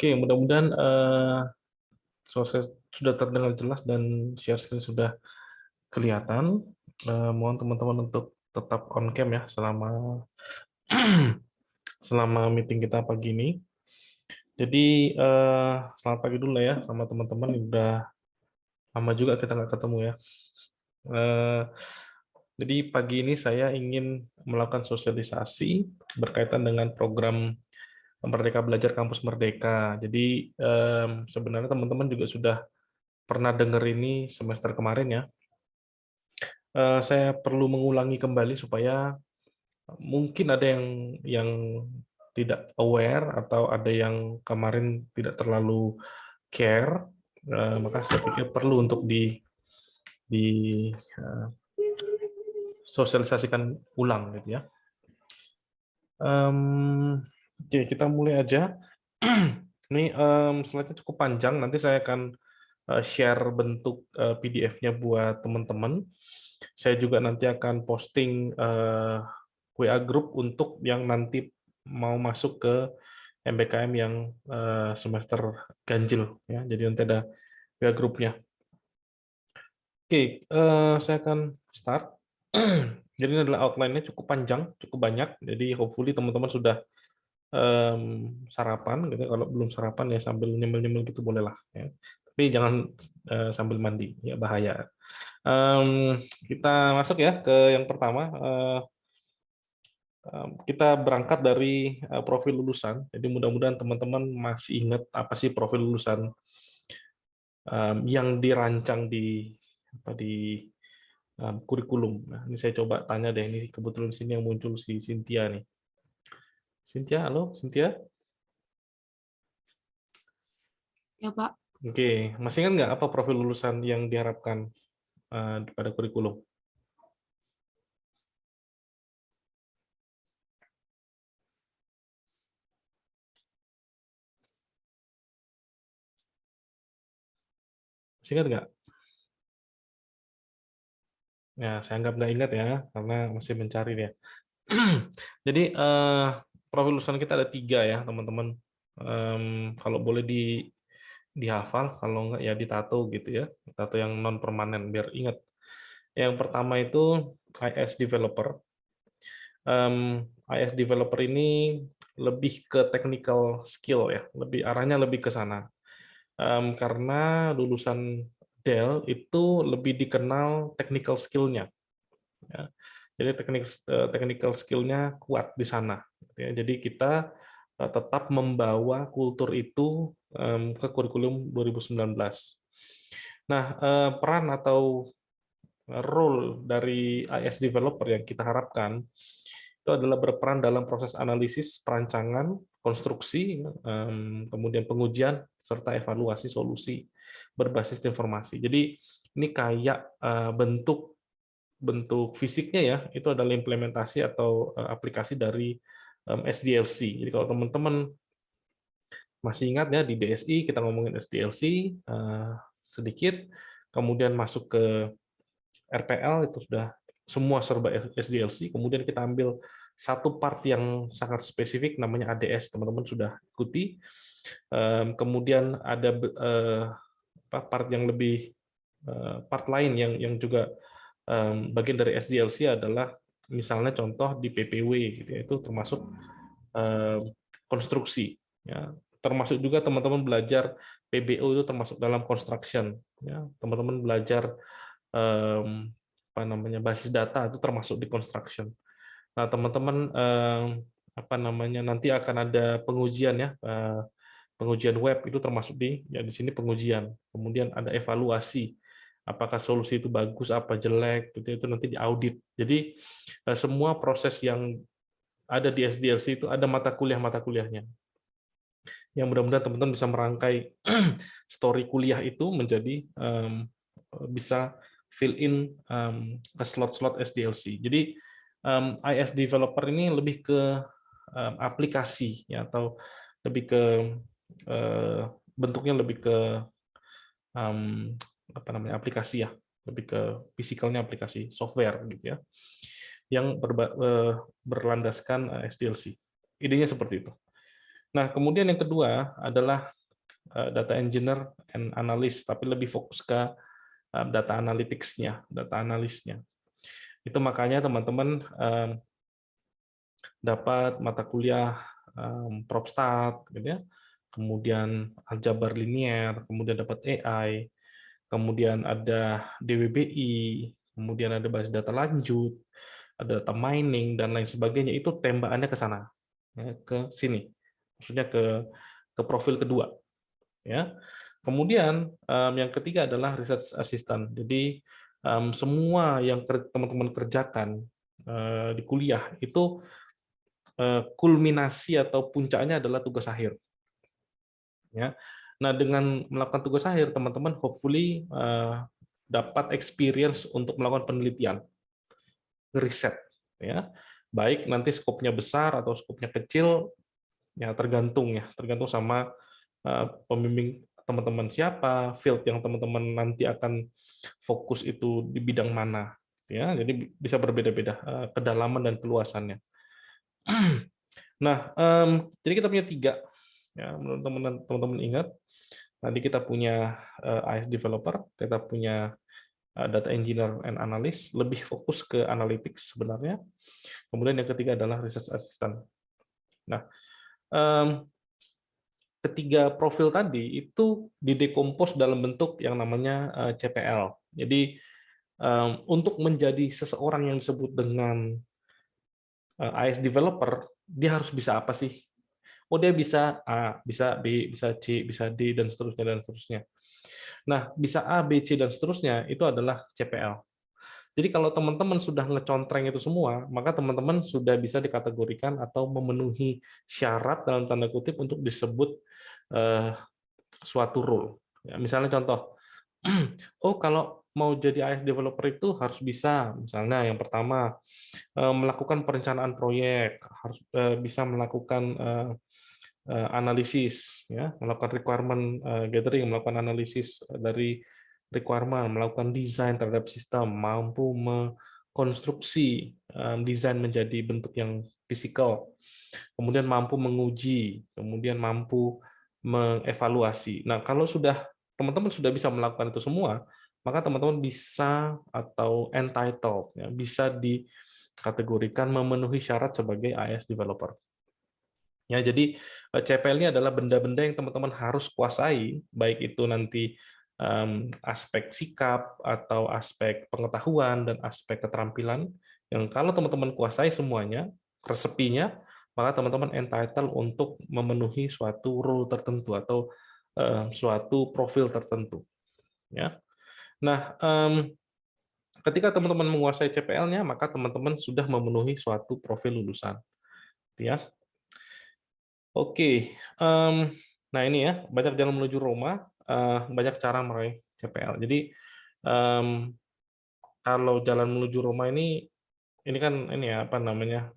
Oke, mudah-mudahan sudah terdengar jelas dan share screen sudah kelihatan. Mohon teman-teman untuk tetap on cam ya selama selama meeting kita pagi ini. Jadi selamat pagi dulu ya sama teman-teman. Udah lama juga kita nggak ketemu ya. Eh, jadi pagi ini saya ingin melakukan sosialisasi berkaitan dengan program Merdeka Belajar Kampus Merdeka. Jadi sebenarnya teman-teman juga sudah pernah dengar ini semester kemarin ya. Saya perlu mengulangi kembali supaya mungkin ada yang tidak aware atau ada yang kemarin tidak terlalu care, maka saya pikir perlu untuk di sosialisasikan ulang gitu ya. Oke, kita mulai aja. Ini slide-nya cukup panjang, nanti saya akan share bentuk PDF-nya buat teman-teman. Saya juga nanti akan posting WA group untuk yang nanti mau masuk ke MBKM yang semester ganjil ya. Jadi nanti ada WA grupnya. Oke, saya akan start. Jadi ini adalah outline-nya cukup panjang, cukup banyak. Jadi hopefully teman-teman sudah sarapan gitu. Kalau belum sarapan ya sambil nyemil-nyemil gitu bolehlah ya. Tapi jangan sambil mandi ya, bahaya. Kita masuk ya ke yang pertama. Kita berangkat dari profil lulusan. Jadi mudah-mudahan teman-teman masih ingat apa sih profil lulusan yang dirancang di kurikulum. Nah, ini saya coba tanya deh, ini kebetulan di sini yang muncul si Cynthia nih. Cynthia, halo Cynthia. Ya, Pak. Oke, masih ingat nggak apa profil lulusan yang diharapkan pada kurikulum? Masih ingat nggak? Ya, saya anggap nggak ingat ya, karena masih mencari ya. Jadi profil lulusan kita ada 3 ya, teman-teman. Kalau boleh dihafal, kalau nggak ya ditato gitu ya, tato yang non permanen biar ingat. Yang pertama itu IS developer. IS developer ini lebih ke technical skill ya, arahnya lebih ke sana. Karena lulusan Dell itu lebih dikenal technical skill-nya. Ya. Jadi technical skill-nya kuat di sana. Ya. Jadi kita tetap membawa kultur itu ke kurikulum 2019. Nah, peran atau role dari IS developer yang kita harapkan itu adalah berperan dalam proses analisis, perancangan, konstruksi, kemudian pengujian, serta evaluasi solusi berbasis informasi. Jadi ini kayak bentuk fisiknya ya, itu adalah implementasi atau aplikasi dari SDLC. Jadi kalau teman-teman masih ingat ya di DSI kita ngomongin SDLC sedikit, kemudian masuk ke RPL itu sudah semua serba SDLC, kemudian kita ambil satu part yang sangat spesifik namanya ADS, teman-teman sudah ikuti. Kemudian ada part yang lebih part lain yang juga bagian dari SDLC adalah misalnya contoh di PPW gitu ya, itu termasuk konstruksi ya. Termasuk juga teman-teman belajar PBO itu termasuk dalam construction ya. Teman-teman belajar apa namanya basis data itu termasuk di construction. Nah, teman-teman apa namanya nanti akan ada pengujian ya, pengujian web itu termasuk di sini pengujian. Kemudian ada evaluasi, apakah solusi itu bagus apa jelek, itu nanti diaudit. Jadi semua proses yang ada di SDLC itu ada mata kuliahnya. Yang mudah-mudahan teman-teman bisa merangkai story kuliah itu menjadi bisa fill in ke slot-slot SDLC. Jadi IS developer ini lebih ke aplikasi ya, atau lebih ke bentuknya lebih ke apa namanya aplikasi ya, lebih ke fisikalnya aplikasi software gitu ya, yang berlandaskan SDLC. Idenya seperti itu. Nah, kemudian yang kedua adalah data engineer and analyst, tapi lebih fokus ke data analytics-nya, data analisnya. Itu makanya teman-teman dapat mata kuliah PropStat, gitu ya, kemudian aljabar linier, kemudian dapat AI, kemudian ada DWBI, kemudian ada basis data lanjut, ada data mining dan lain sebagainya. Itu tembakannya ke sana, ya, ke sini, maksudnya ke profil kedua, ya. Kemudian yang ketiga adalah research assistant. Jadi semua yang teman-teman kerjakan di kuliah itu kulminasi atau puncaknya adalah tugas akhir, ya. Nah, dengan melakukan tugas akhir, teman-teman hopefully dapat experience untuk melakukan penelitian, riset, ya. Baik nanti skopnya besar atau skopnya kecil, ya tergantung sama pembimbing teman-teman siapa, field yang teman-teman nanti akan fokus itu di bidang mana, ya. Jadi bisa berbeda-beda kedalaman dan keluasannya. Nah, jadi kita punya tiga, ya, menurut teman-teman ingat. Tadi kita punya AS developer, kita punya data engineer and analyst, lebih fokus ke analytics sebenarnya. Kemudian yang ketiga adalah research assistant. Nah, ketiga profil tadi itu didekompos dalam bentuk yang namanya CPL. Jadi untuk menjadi seseorang yang disebut dengan AS developer, dia harus bisa apa sih? Oh, dia bisa A, bisa B, bisa C, bisa D, dan seterusnya, dan seterusnya. Nah, bisa A, B, C, dan seterusnya, itu adalah CPL. Jadi kalau teman-teman sudah ngecontreng itu semua, maka teman-teman sudah bisa dikategorikan atau memenuhi syarat dalam tanda kutip untuk disebut suatu role. Ya, misalnya contoh, oh kalau mau jadi AS developer itu harus bisa, misalnya yang pertama melakukan perencanaan proyek, harus bisa melakukan analisis, ya, melakukan requirement gathering, melakukan analisis dari requirement, melakukan desain terhadap sistem, mampu mengkonstruksi desain menjadi bentuk yang fisikal, kemudian mampu menguji, kemudian mampu mengevaluasi. Nah, kalau sudah teman-teman sudah bisa melakukan itu semua, maka teman-teman bisa atau entitled, ya, bisa dikategorikan memenuhi syarat sebagai AS developer. Ya, jadi CPL ini adalah benda-benda yang teman-teman harus kuasai, baik itu nanti aspek sikap atau aspek pengetahuan dan aspek keterampilan. Yang kalau teman-teman kuasai semuanya, resepinya, maka teman-teman entitled untuk memenuhi suatu role tertentu atau suatu profil tertentu. Ya. Nah, ketika teman-teman menguasai CPL-nya, maka teman-teman sudah memenuhi suatu profil lulusan. Ya. Oke, nah ini ya, banyak jalan menuju Roma, banyak cara meraih CPL. Jadi kalau jalan menuju Roma ini kan ini ya apa namanya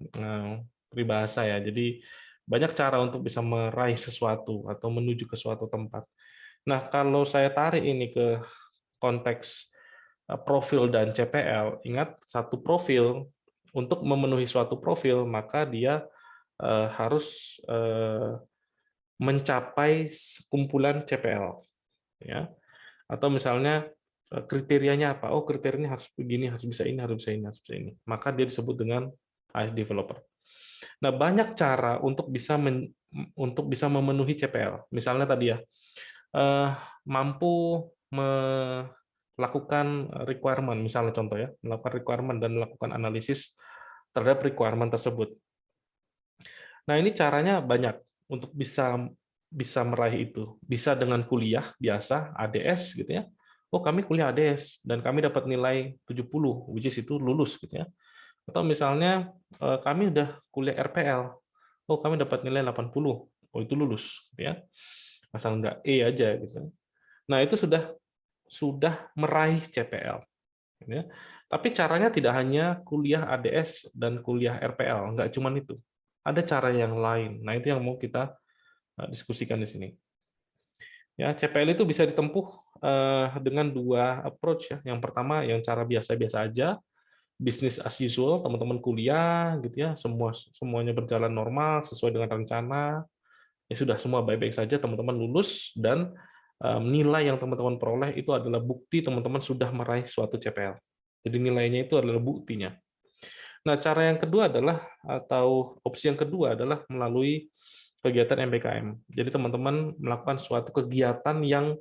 peribahasa ya. Jadi banyak cara untuk bisa meraih sesuatu atau menuju ke suatu tempat. Nah, kalau saya tarik ini ke konteks profil dan CPL, ingat satu profil untuk memenuhi suatu profil maka dia harus mencapai sekumpulan CPL, ya. Atau misalnya kriterianya apa? Oh, kriterianya harus begini, harus bisa ini, harus bisa ini, harus bisa ini. Maka dia disebut dengan AS developer. Nah, banyak cara untuk bisa memenuhi CPL. Misalnya tadi ya, mampu melakukan requirement, misalnya contoh ya, melakukan requirement dan melakukan analisis terhadap requirement tersebut. Nah, ini caranya banyak untuk bisa meraih itu. Bisa dengan kuliah biasa, ADS gitu ya. Oh, kami kuliah ADS dan kami dapat nilai 70, which is itu lulus gitu ya. Atau misalnya kami udah kuliah RPL. Oh, kami dapat nilai 80. Oh, itu lulus gitu ya. Asal enggak E aja gitu. Nah, itu sudah meraih CPL gitu ya. Tapi caranya tidak hanya kuliah ADS dan kuliah RPL, enggak cuma itu. Ada cara yang lain. Nah, itu yang mau kita diskusikan di sini. Ya, CPL itu bisa ditempuh dengan dua approach ya. Yang pertama yang cara biasa-biasa aja, business as usual, teman-teman kuliah gitu ya, semuanya berjalan normal sesuai dengan rencana, ya sudah semua baik-baik saja, teman-teman lulus, dan nilai yang teman-teman peroleh itu adalah bukti teman-teman sudah meraih suatu CPL. Jadi nilainya itu adalah buktinya. Nah, cara yang kedua adalah, atau opsi yang kedua adalah melalui kegiatan MBKM. Jadi teman-teman melakukan suatu kegiatan yang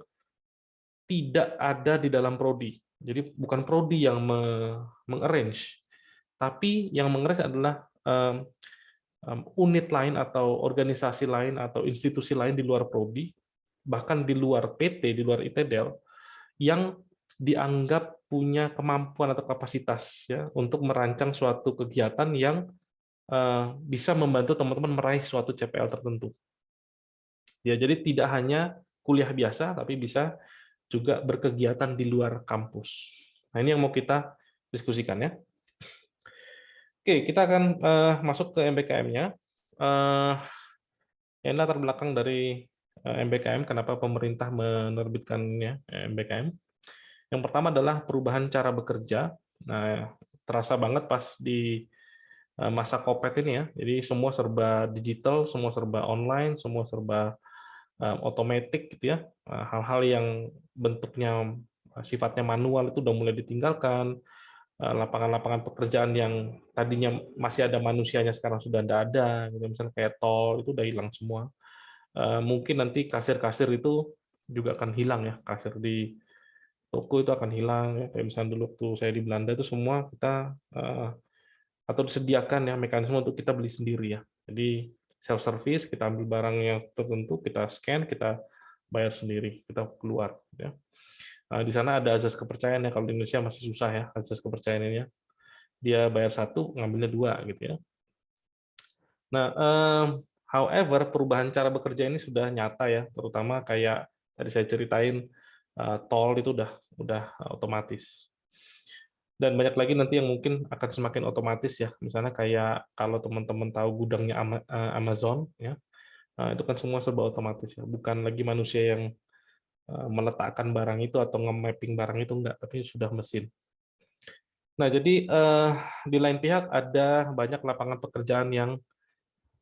tidak ada di dalam prodi. Jadi bukan prodi yang mengarrange, tapi yang mengarrange adalah unit lain atau organisasi lain atau institusi lain di luar prodi, bahkan di luar PT, di luar ITDEL, yang dianggap punya kemampuan atau kapasitas ya untuk merancang suatu kegiatan yang bisa membantu teman-teman meraih suatu CPL tertentu. Ya, jadi tidak hanya kuliah biasa, tapi bisa juga berkegiatan di luar kampus. Nah, ini yang mau kita diskusikan ya. Oke, kita akan masuk ke MBKM-nya. Ini latar belakang dari MBKM, kenapa pemerintah menerbitkannya MBKM. Yang pertama adalah perubahan cara bekerja. Nah, terasa banget pas di masa COVID ini ya. Jadi semua serba digital, semua serba online, semua serba otomatis gitu ya. Hal-hal yang bentuknya sifatnya manual itu udah mulai ditinggalkan. Lapangan-lapangan pekerjaan yang tadinya masih ada manusianya sekarang sudah tidak ada. Gitu. Misalnya kayak tol itu udah hilang semua. Mungkin nanti kasir-kasir itu juga akan hilang ya. Kasir di toko itu akan hilang. Ya. Kayak misalnya dulu waktu saya di Belanda itu semua kita atau disediakan ya mekanisme untuk kita beli sendiri ya. Jadi self service, kita ambil barang yang tertentu, kita scan, kita bayar sendiri, kita keluar ya. Di sana ada azas kepercayaan ya, kalau di Indonesia masih susah ya azas kepercayaan ini ya. Dia bayar satu, ngambilnya dua gitu ya. Nah, however perubahan cara bekerja ini sudah nyata ya, terutama kayak tadi saya ceritain tol itu udah otomatis. Dan banyak lagi nanti yang mungkin akan semakin otomatis ya. Misalnya kayak kalau teman-teman tahu gudangnya Amazon ya, itu kan semua serba otomatis ya. Bukan lagi manusia yang meletakkan barang itu atau nge-mapping barang itu enggak, tapi sudah mesin. Nah, jadi di lain pihak ada banyak lapangan pekerjaan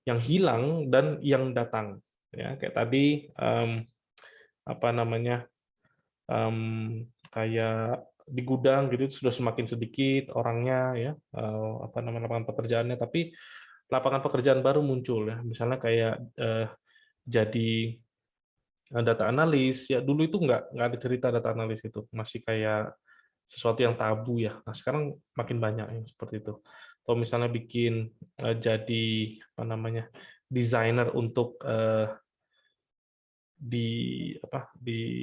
yang hilang dan yang datang. Ya, kayak tadi apa namanya? Kayak di gudang gitu sudah semakin sedikit orangnya ya, apa namanya, lapangan pekerjaannya, tapi lapangan pekerjaan baru muncul ya, misalnya kayak jadi data analis ya. Dulu itu nggak ada cerita data analis, itu masih kayak sesuatu yang tabu ya. Nah sekarang makin banyak yang seperti itu. Atau misalnya bikin jadi apa namanya, desainer untuk di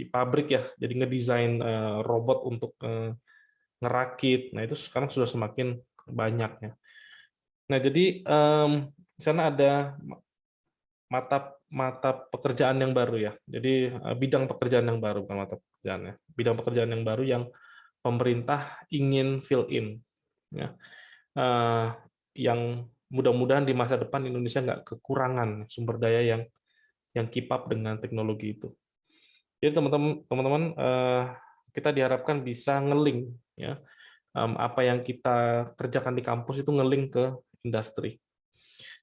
pabrik ya, jadi ngedesain robot untuk ngerakit. Nah itu sekarang sudah semakin banyak ya. Nah jadi di sana ada mata mata pekerjaan yang baru ya. Jadi bidang pekerjaan yang baru, bukan mata pekerjaan ya. Bidang pekerjaan yang baru yang pemerintah ingin fill in ya. Yang mudah-mudahan di masa depan Indonesia nggak kekurangan sumber daya yang keep up dengan teknologi itu. Jadi teman-teman kita diharapkan bisa ngeling ya, apa yang kita kerjakan di kampus itu ngeling ke industri.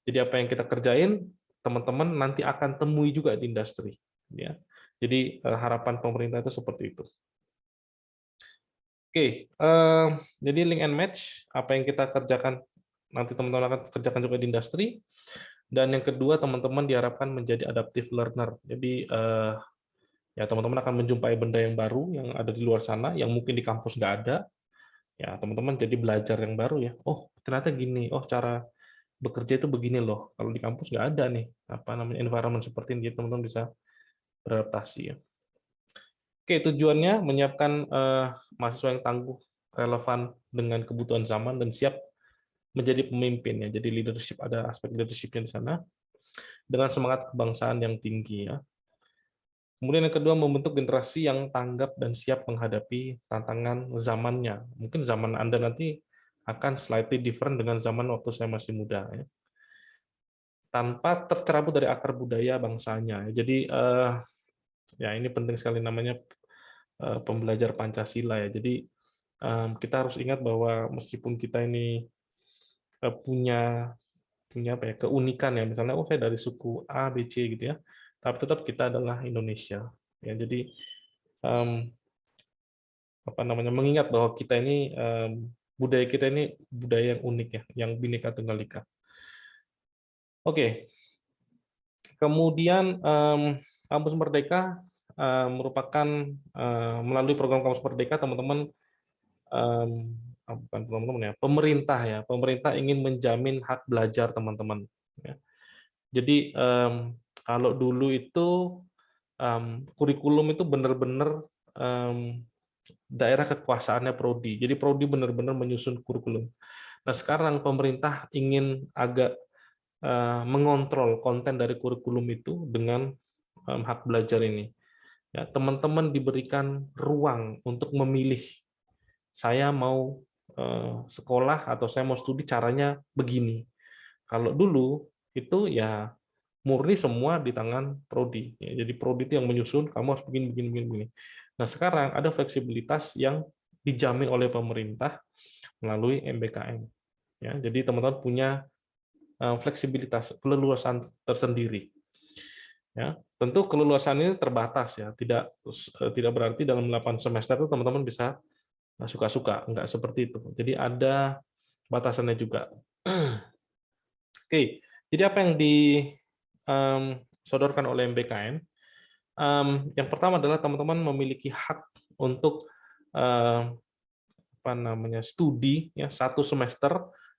Jadi apa yang kita kerjain, teman-teman nanti akan temui juga di industri. Ya. Jadi harapan pemerintah itu seperti itu. Oke, jadi link and match apa yang kita kerjakan nanti teman-teman akan kerjakan juga di industri. Dan yang kedua, teman-teman diharapkan menjadi adaptive learner. Jadi ya teman-teman akan menjumpai benda yang baru yang ada di luar sana yang mungkin di kampus nggak ada. Ya teman-teman jadi belajar yang baru ya. Oh ternyata gini. Oh cara bekerja itu begini loh. Kalau di kampus nggak ada nih apa namanya environment seperti ini. Jadi teman-teman bisa beradaptasi ya. Oke, tujuannya menyiapkan mahasiswa yang tangguh, relevan dengan kebutuhan zaman dan siap menjadi pemimpin ya. Jadi leadership, ada aspek leadershipnya di sana dengan semangat kebangsaan yang tinggi ya. Kemudian yang kedua, membentuk generasi yang tanggap dan siap menghadapi tantangan zamannya. Mungkin zaman Anda nanti akan slightly different dengan zaman waktu saya masih muda ya. Tanpa tercerabut dari akar budaya bangsanya. Jadi ya ini penting sekali, namanya pembelajar Pancasila ya. Jadi kita harus ingat bahwa meskipun kita ini punya punya apa ya, keunikan ya. Misalnya, oh saya dari suku A, B, C gitu ya. Tapi tetap kita adalah Indonesia. Ya, jadi apa namanya, mengingat bahwa kita ini budaya kita ini budaya yang unik ya, yang Bhinneka Tunggal Ika. Oke. Kemudian Kampus Merdeka merupakan melalui program Kampus Merdeka teman-teman bukan teman-teman ya, pemerintah ingin menjamin hak belajar teman-teman. Ya. Jadi kalau dulu itu kurikulum itu benar-benar daerah kekuasaannya prodi. Jadi prodi benar-benar menyusun kurikulum. Nah sekarang pemerintah ingin agak mengontrol konten dari kurikulum itu dengan hak belajar ini. Ya, teman-teman diberikan ruang untuk memilih. Saya mau sekolah atau saya mau studi caranya begini. Kalau dulu itu ya murni semua di tangan prodi. Ya, jadi prodi itu yang menyusun, kamu harus begini, begini, begini, begini. Nah sekarang ada fleksibilitas yang dijamin oleh pemerintah melalui MBKM. Ya, jadi teman-teman punya fleksibilitas, keleluasan tersendiri. Ya, tentu keleluasan ini terbatas ya, tidak berarti dalam 8 semester itu teman-teman bisa suka-suka, enggak seperti itu. Jadi ada batasannya juga. Oke, jadi apa yang disodorkan oleh MBKM? Yang pertama adalah teman-teman memiliki hak untuk apa namanya, studi ya 1 semester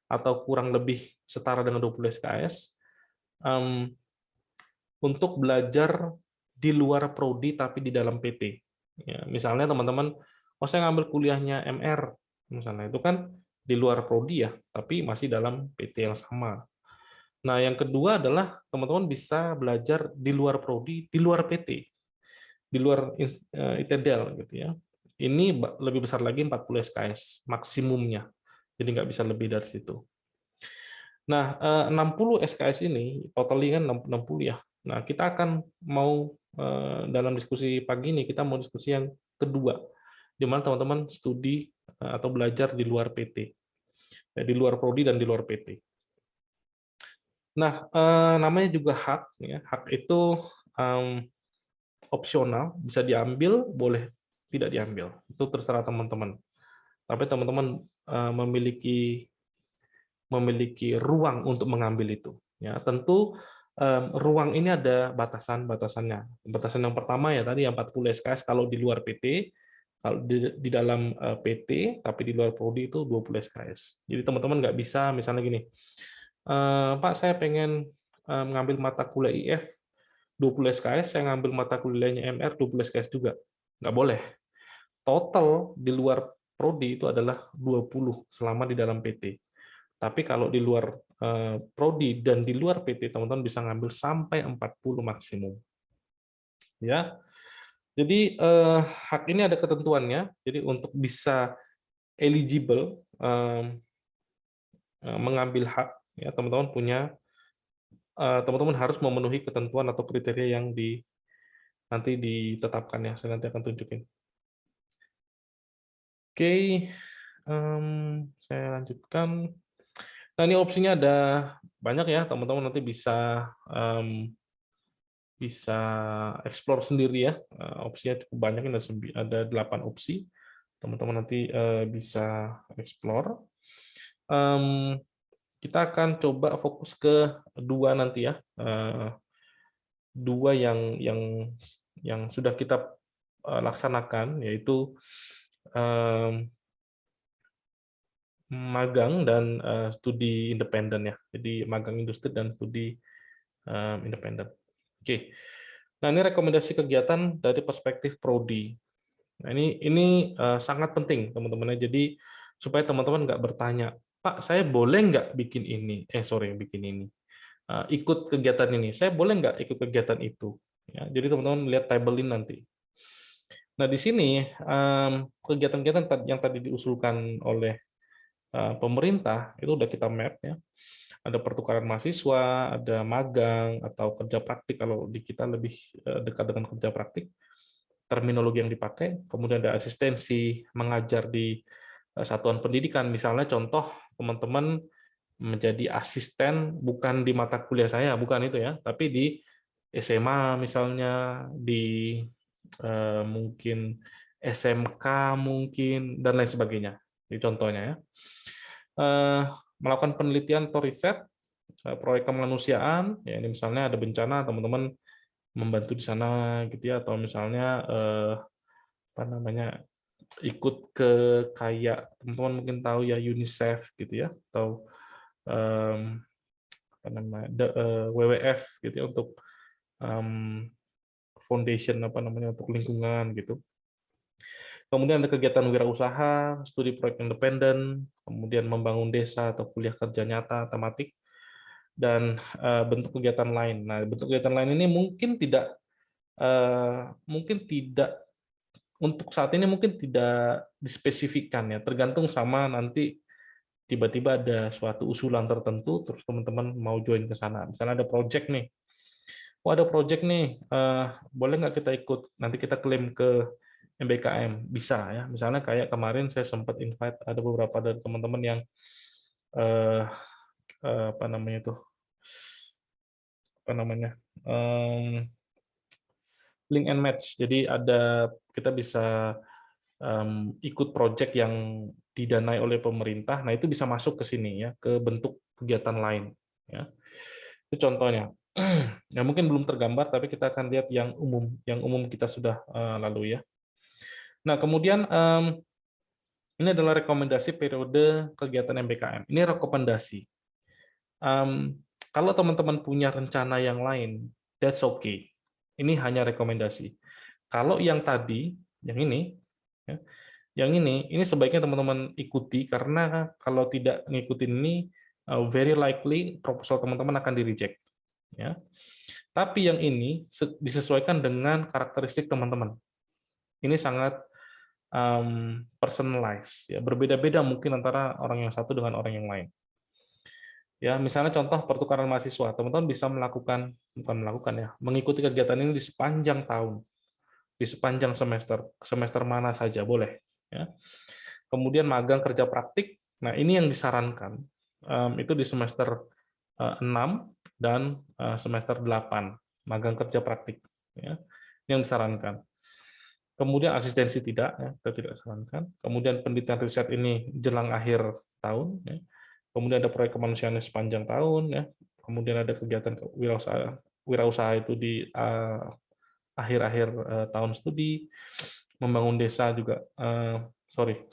atau kurang lebih setara dengan 20 SKS untuk belajar di luar prodi tapi di dalam PT. Ya, misalnya teman-teman, oh saya ngambil kuliahnya MR, misalnya itu kan di luar prodi ya, tapi masih dalam PT yang sama. Nah, yang kedua adalah teman-teman bisa belajar di luar prodi, di luar PT, di luar ITDEL gitu ya. Ini lebih besar lagi 40 SKS maksimumnya. Jadi nggak bisa lebih dari situ. Nah, 60 SKS ini, totalnya kan 60 ya. Nah, kita akan mau dalam diskusi pagi ini, kita mau diskusi yang kedua, di mana teman-teman studi atau belajar di luar PT, di luar prodi dan di luar PT. Nah, namanya juga hak, ya. Hak itu opsional, bisa diambil, boleh tidak diambil. Itu terserah teman-teman. Tapi teman-teman memiliki ruang untuk mengambil itu. Ya, tentu ruang ini ada batasan-batasannya. Batasan yang pertama ya tadi yang 40 SKS kalau di luar PT, kalau di dalam PT tapi di luar prodi itu 20 SKS. Jadi teman-teman nggak bisa misalnya gini, Pak saya pengen mengambil mata kuliah IF 20 SKS, saya ngambil mata kuliahnya MR 20 SKS juga. Nggak boleh. Total di luar prodi itu adalah 20 selama di dalam PT. Tapi kalau di luar prodi dan di luar PT, teman-teman bisa ngambil sampai 40 maksimum. Ya. Jadi hak ini ada ketentuannya. Jadi untuk bisa eligible mengambil hak, ya teman-teman harus memenuhi ketentuan atau kriteria yang nanti ditetapkan ya. Saya nanti akan tunjukin. Oke, saya lanjutkan. Nah, ini opsinya ada banyak ya, teman-teman nanti bisa explore sendiri ya. Opsinya cukup banyak, ada 8 opsi. Teman-teman nanti bisa explore. Kita akan coba fokus ke 2 nanti ya. 2 yang sudah kita laksanakan, yaitu magang dan studi independen ya. Jadi magang industri dan studi independen. Oke. Nah, ini rekomendasi kegiatan dari perspektif prodi. Nah, ini sangat penting teman-teman. Jadi supaya teman-teman nggak bertanya, Pak, saya boleh nggak bikin ini? Bikin ini. Ikut kegiatan ini. Saya boleh nggak ikut kegiatan itu? Ya, jadi teman-teman lihat tabelin nanti. Nah, di sini kegiatan-kegiatan yang tadi diusulkan oleh pemerintah itu udah kita map ya. Ada pertukaran mahasiswa, ada magang atau kerja praktik kalau di kita lebih dekat dengan kerja praktik. Terminologi yang dipakai, kemudian ada asistensi mengajar di satuan pendidikan. Misalnya contoh teman-teman menjadi asisten bukan di mata kuliah saya, bukan itu ya, tapi di SMA misalnya, di mungkin SMK mungkin dan lain sebagainya. Ini contohnya ya. Melakukan penelitian atau riset, proyek kemanusiaan, ya ini misalnya ada bencana, teman-teman membantu di sana gitu ya, atau misalnya apa namanya, ikut ke kayak teman-teman mungkin tahu ya UNICEF gitu ya, atau apa namanya, WWF gitu ya, untuk foundation apa namanya, untuk lingkungan gitu. Kemudian ada kegiatan wirausaha, studi proyek independen, kemudian membangun desa atau kuliah kerja nyata tematik, dan bentuk kegiatan lain. Nah, bentuk kegiatan lain ini mungkin tidak untuk saat ini mungkin tidak dispesifikkan ya, tergantung sama nanti tiba-tiba ada suatu usulan tertentu, terus teman-teman mau join ke sana. Misalnya ada project nih, ada project nih, boleh nggak kita ikut? Nanti kita klaim ke MBKM, bisa ya. Misalnya kayak kemarin saya sempat invite ada beberapa dari teman-teman yang eh, apa namanya itu, apa namanya, link and match. Jadi ada kita bisa ikut project yang didanai oleh pemerintah. Nah itu bisa masuk ke sini ya, ke bentuk kegiatan lain. Ya. Itu contohnya. Ya mungkin belum tergambar, tapi kita akan lihat yang umum kita sudah lalui ya. Nah kemudian ini adalah rekomendasi periode kegiatan MBKM. Ini rekomendasi. Kalau teman-teman punya rencana yang lain, that's okay. Ini hanya rekomendasi. Kalau yang tadi, yang ini, ya, ini sebaiknya teman-teman ikuti, karena kalau tidak ngikutin ini, very likely proposal teman-teman akan di-reject. Ya. Tapi yang ini disesuaikan dengan karakteristik teman-teman. Ini sangat personalized, ya, berbeda-beda mungkin antara orang yang satu dengan orang yang lain. Ya, misalnya contoh pertukaran mahasiswa, teman-teman bisa bukan melakukan ya, mengikuti kegiatan ini di sepanjang tahun, di sepanjang semester mana saja boleh. Ya. Kemudian magang kerja praktik, nah ini yang disarankan, itu di semester 6 dan semester 8, magang kerja praktik. Ya, yang disarankan. Kemudian asistensi tidak, ya, kita tidak sarankan. Kemudian penelitian riset ini jelang akhir tahun. Ya. Kemudian ada proyek kemanusiaan sepanjang tahun. Ya. Kemudian ada kegiatan wirausaha itu di akhir-akhir tahun studi. Membangun desa juga,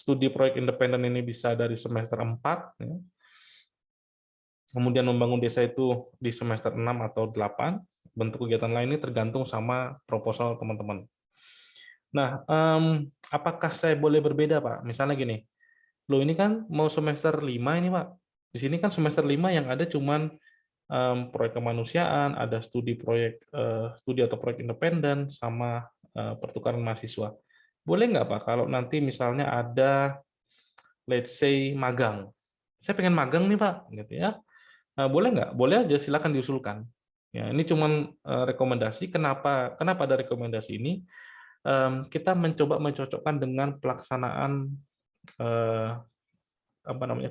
studi proyek independen ini bisa dari semester 4. Ya. Kemudian membangun desa itu di semester 6 atau 8. Bentuk kegiatan lain ini tergantung sama proposal teman-teman. Nah, apakah saya boleh berbeda, Pak? Misalnya gini, loh ini kan mau semester 5 ini, Pak. Di sini kan semester 5 yang ada cuman proyek kemanusiaan, ada studi atau proyek independen, sama pertukaran mahasiswa. Boleh nggak, Pak, kalau nanti misalnya ada, let's say, magang. Saya pengen magang nih, Pak, gitu ya. Boleh nggak? Boleh aja, silakan diusulkan. Ya, ini cuman rekomendasi. Kenapa ada rekomendasi ini? Kita mencoba mencocokkan dengan pelaksanaan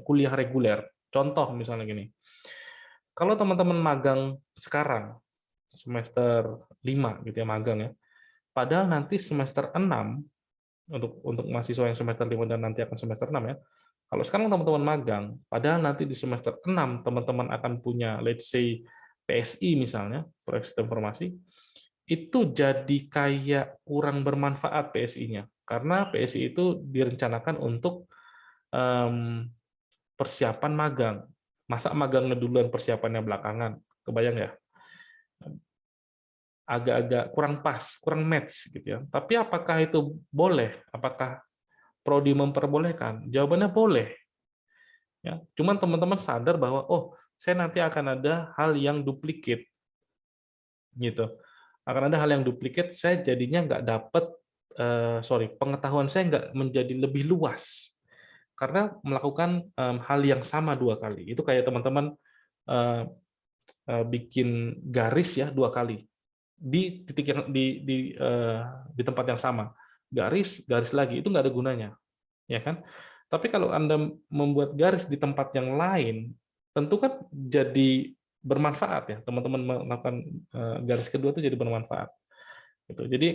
kuliah reguler. Contoh misalnya gini, kalau teman-teman magang sekarang semester 5 gitu ya, magang ya, padahal nanti semester 6 untuk mahasiswa yang semester 5 dan nanti akan semester 6 ya. Kalau sekarang teman-teman magang, padahal nanti di semester 6 teman-teman akan punya, let's say, PSI misalnya, proyek sistem informasi, itu jadi kayak kurang bermanfaat PSI-nya. Karena PSI itu direncanakan untuk persiapan magang. Masa magangnya duluan, persiapannya belakangan? Kebayang ya? Agak-agak kurang pas, kurang match gitu ya. Tapi apakah itu boleh? Apakah prodi memperbolehkan? Jawabannya boleh. Ya, cuman teman-teman sadar bahwa saya nanti akan ada hal yang duplikat gitu. Akan ada hal yang duplikat, saya jadinya nggak dapat, pengetahuan saya nggak menjadi lebih luas karena melakukan hal yang sama 2 kali. Itu kayak teman-teman bikin garis ya 2 kali di titik yang di tempat yang sama, garis lagi, itu nggak ada gunanya, ya kan? Tapi kalau Anda membuat garis di tempat yang lain, tentu kan jadi bermanfaat ya, teman-teman melakukan garis kedua itu jadi bermanfaat. Gitu. Jadi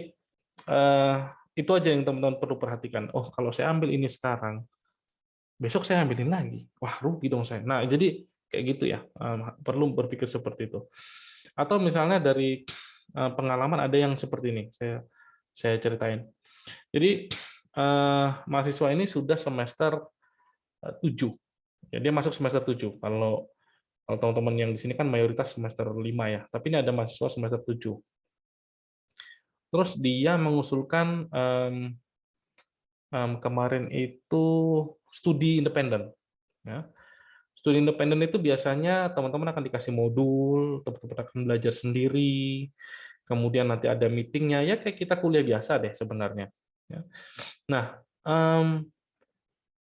itu aja yang teman-teman perlu perhatikan. Oh, kalau saya ambil ini sekarang, besok saya ambilin lagi. Wah, rugi dong saya. Nah, jadi kayak gitu ya. Perlu berpikir seperti itu. Atau misalnya dari pengalaman ada yang seperti ini. Saya ceritain. Jadi mahasiswa ini sudah semester 7. Ya, dia masuk semester 7. Kalau teman-teman yang di sini kan mayoritas semester 5 ya. Tapi ini ada mahasiswa semester 7. Terus dia mengusulkan kemarin itu studi independen. Ya. Studi independen itu biasanya teman-teman akan dikasih modul, teman-teman akan belajar sendiri, kemudian nanti ada meetingnya, ya kayak kita kuliah biasa deh sebenarnya. Ya. Nah,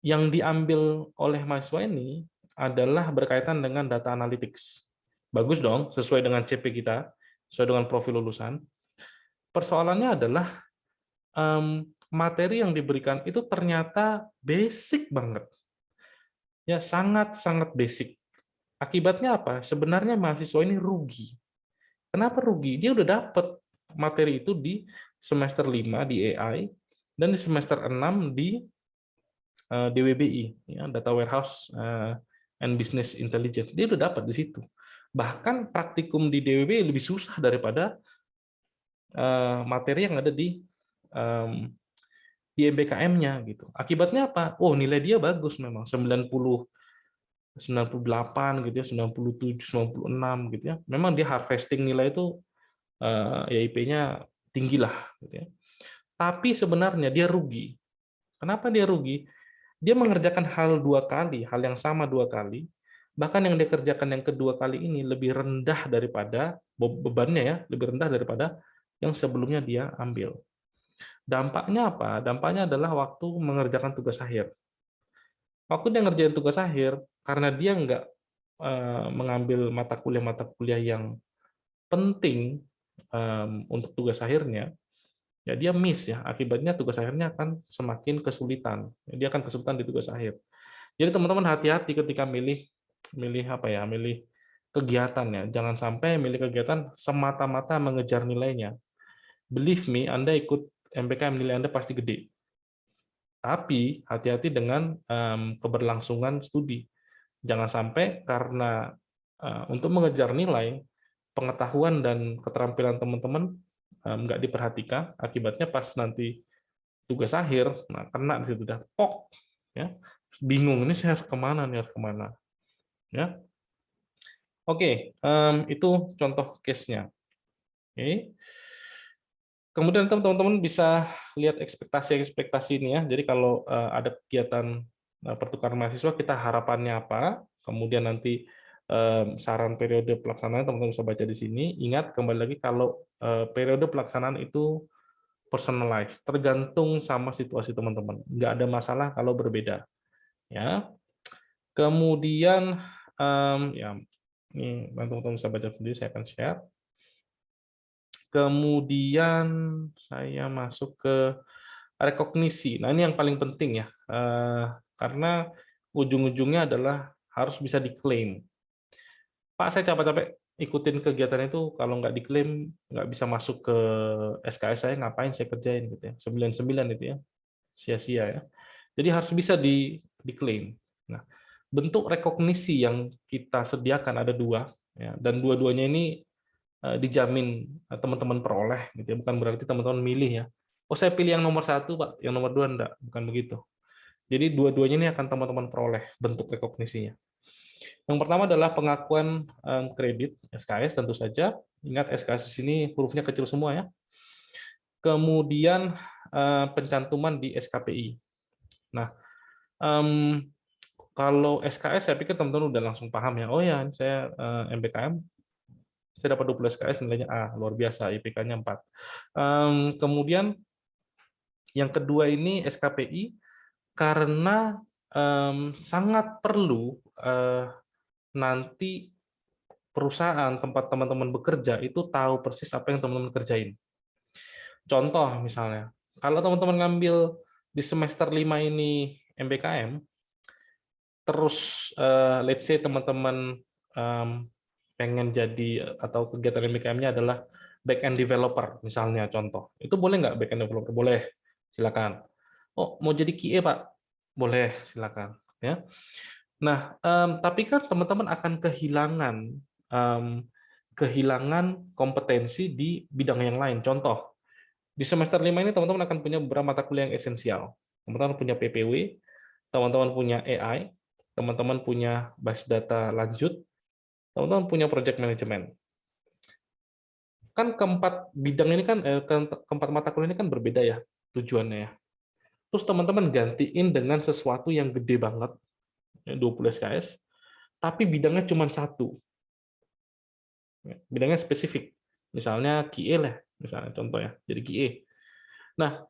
yang diambil oleh mahasiswa ini adalah berkaitan dengan data analytics. Bagus dong, sesuai dengan CP kita, sesuai dengan profil lulusan. Persoalannya adalah materi yang diberikan itu ternyata basic banget. Ya, sangat-sangat basic. Akibatnya apa? Sebenarnya mahasiswa ini rugi. Kenapa rugi? Dia udah dapat materi itu di semester 5 di AI dan di semester 6 di DWBI, ya, Data Warehouse and Business Intelligence. Dia udah dapat di situ. Bahkan praktikum di DWBI lebih susah daripada materi yang ada di MBKM-nya gitu. Akibatnya apa? Oh, nilai dia bagus memang 98 gitu ya, 97, 96 gitu ya. Memang dia harvesting nilai itu ya IP-nya tinggi lah gitu ya. Tapi sebenarnya dia rugi. Kenapa dia rugi? Dia mengerjakan hal dua kali, hal yang sama dua kali, bahkan yang dia kerjakan yang kedua kali ini lebih rendah daripada bebannya ya, lebih rendah daripada yang sebelumnya dia ambil. Dampaknya apa? Dampaknya adalah waktu mengerjakan tugas akhir. Waktu dia ngerjain tugas akhir, karena dia nggak mengambil mata kuliah yang penting untuk tugas akhirnya, ya dia miss ya. Akibatnya tugas akhirnya akan semakin kesulitan. Dia akan kesulitan di tugas akhir. Jadi teman-teman hati-hati ketika milih milih apa ya, milih kegiatan ya. Jangan sampai milih kegiatan semata-mata mengejar nilainya. Believe me, Anda ikut MBKM nilai Anda pasti gede. Tapi hati-hati dengan keberlangsungan studi. Jangan sampai karena untuk mengejar nilai, pengetahuan dan keterampilan teman-teman nggak diperhatikan, akibatnya pas nanti tugas akhir, nah kena di situ udah pok, ya bingung ini saya harus kemana nih, harus kemana, ya. Oke, itu contoh case-nya. Oke. Kemudian teman-teman bisa lihat ekspektasi-ekspektasi ini ya. Jadi kalau ada kegiatan pertukaran mahasiswa, kita harapannya apa? Kemudian nanti saran periode pelaksanaan teman-teman bisa baca di sini. Ingat kembali lagi kalau periode pelaksanaan itu personalized, tergantung sama situasi teman-teman. Nggak ada masalah kalau berbeda. Ya. Kemudian ya ini teman-teman bisa baca sendiri. Saya akan share. Kemudian saya masuk ke rekognisi. Nah, ini yang paling penting ya, karena ujung-ujungnya adalah harus bisa diklaim. Pak, saya capek-capek ikutin kegiatan itu, kalau nggak diklaim, nggak bisa masuk ke SKS saya, ngapain saya kerjain gitu ya. 99 itu ya, sia-sia ya. Jadi harus bisa diklaim. Nah, bentuk rekognisi yang kita sediakan ada dua, ya, dan dua-duanya ini dijamin teman-teman peroleh gitu ya. Bukan berarti teman-teman milih ya, oh saya pilih yang nomor satu Pak, yang nomor dua enggak, bukan begitu. Jadi dua-duanya ini akan teman-teman peroleh bentuk rekognisinya. Yang pertama adalah pengakuan kredit SKS, tentu saja. Ingat SKS di sini hurufnya kecil semua ya. Kemudian pencantuman di SKPI. Nah, kalau SKS saya pikir teman-teman udah langsung paham ya. Oh ya, saya MBKM, saya dapat 20 SKS, nilainya A, luar biasa, IPK-nya 4. Kemudian yang kedua ini SKPI, karena sangat perlu nanti perusahaan tempat teman-teman bekerja itu tahu persis apa yang teman-teman kerjain. Contoh misalnya, kalau teman-teman ngambil di semester 5 ini MBKM, terus let's say teman-teman pengen jadi atau kegiatan MBKM-nya adalah back-end developer, misalnya contoh. Itu boleh nggak back-end developer? Boleh, silakan. Oh, mau jadi QA, Pak? Boleh, silakan. Ya. Nah, tapi kan teman-teman akan kehilangan kompetensi di bidang yang lain. Contoh, di semester 5 ini teman-teman akan punya beberapa mata kuliah yang esensial. Teman-teman punya PPW, teman-teman punya AI, teman-teman punya basis data lanjut, teman-teman punya project management. Kan keempat bidang ini kan, keempat mata kuliah ini kan berbeda ya tujuannya ya. Terus teman-teman gantiin dengan sesuatu yang gede banget, 20 SKS, tapi bidangnya cuma satu, bidangnya spesifik. Misalnya QA lah, misalnya contoh ya, jadi QA. Nah,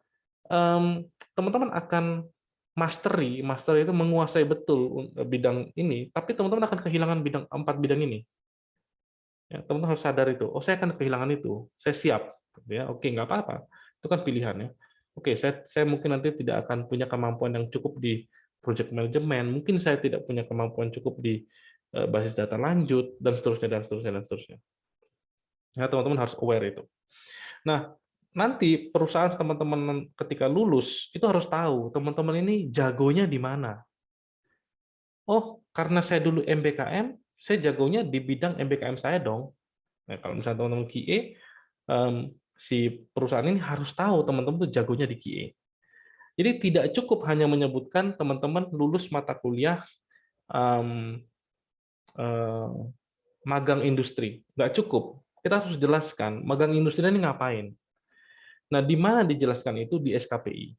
teman-teman akan mastery itu menguasai betul bidang ini, tapi teman-teman akan kehilangan empat bidang ini. Ya, teman-teman harus sadar itu. Oh, saya akan kehilangan itu. Saya siap. Ya, oke, nggak apa-apa. Itu kan pilihan ya. Oke, saya mungkin nanti tidak akan punya kemampuan yang cukup di project management. Mungkin saya tidak punya kemampuan cukup di basis data lanjut dan seterusnya dan seterusnya dan seterusnya. Ya, teman-teman harus aware itu. Nah, nanti perusahaan teman-teman ketika lulus itu harus tahu teman-teman ini jagonya di mana. Oh, karena saya dulu MBKM, saya jagonya di bidang MBKM saya dong. Nah, kalau misalnya teman-teman QA, si perusahaan ini harus tahu teman-teman tuh jagonya di QA. Jadi tidak cukup hanya menyebutkan teman-teman lulus mata kuliah magang industri, nggak cukup. Kita harus jelaskan magang industri ini ngapain. Nah, di mana dijelaskan itu di SKPI.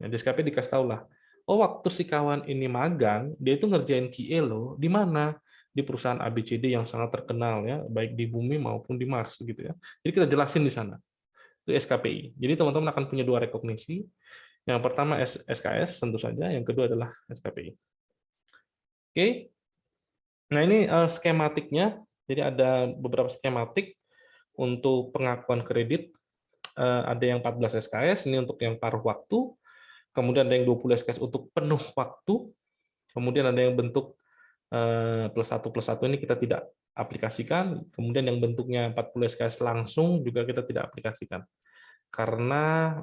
Nah, di SKPI dikasih tahu lah. Oh, waktu si kawan ini magang, dia itu ngerjain QA loh. Di mana? Di perusahaan ABCD yang sangat terkenal ya, baik di bumi maupun di Mars gitu ya. Jadi kita jelasin di sana. Itu SKPI. Jadi teman-teman akan punya dua rekognisi. Yang pertama SKS tentu saja, yang kedua adalah SKPI. Oke. Nah, ini skematiknya. Jadi ada beberapa skematik untuk pengakuan kredit. Ada yang 14 SKS, ini untuk yang paruh waktu. Kemudian ada yang 20 SKS untuk penuh waktu. Kemudian ada yang bentuk plus satu ini kita tidak aplikasikan. Kemudian yang bentuknya 40 SKS langsung juga kita tidak aplikasikan. Karena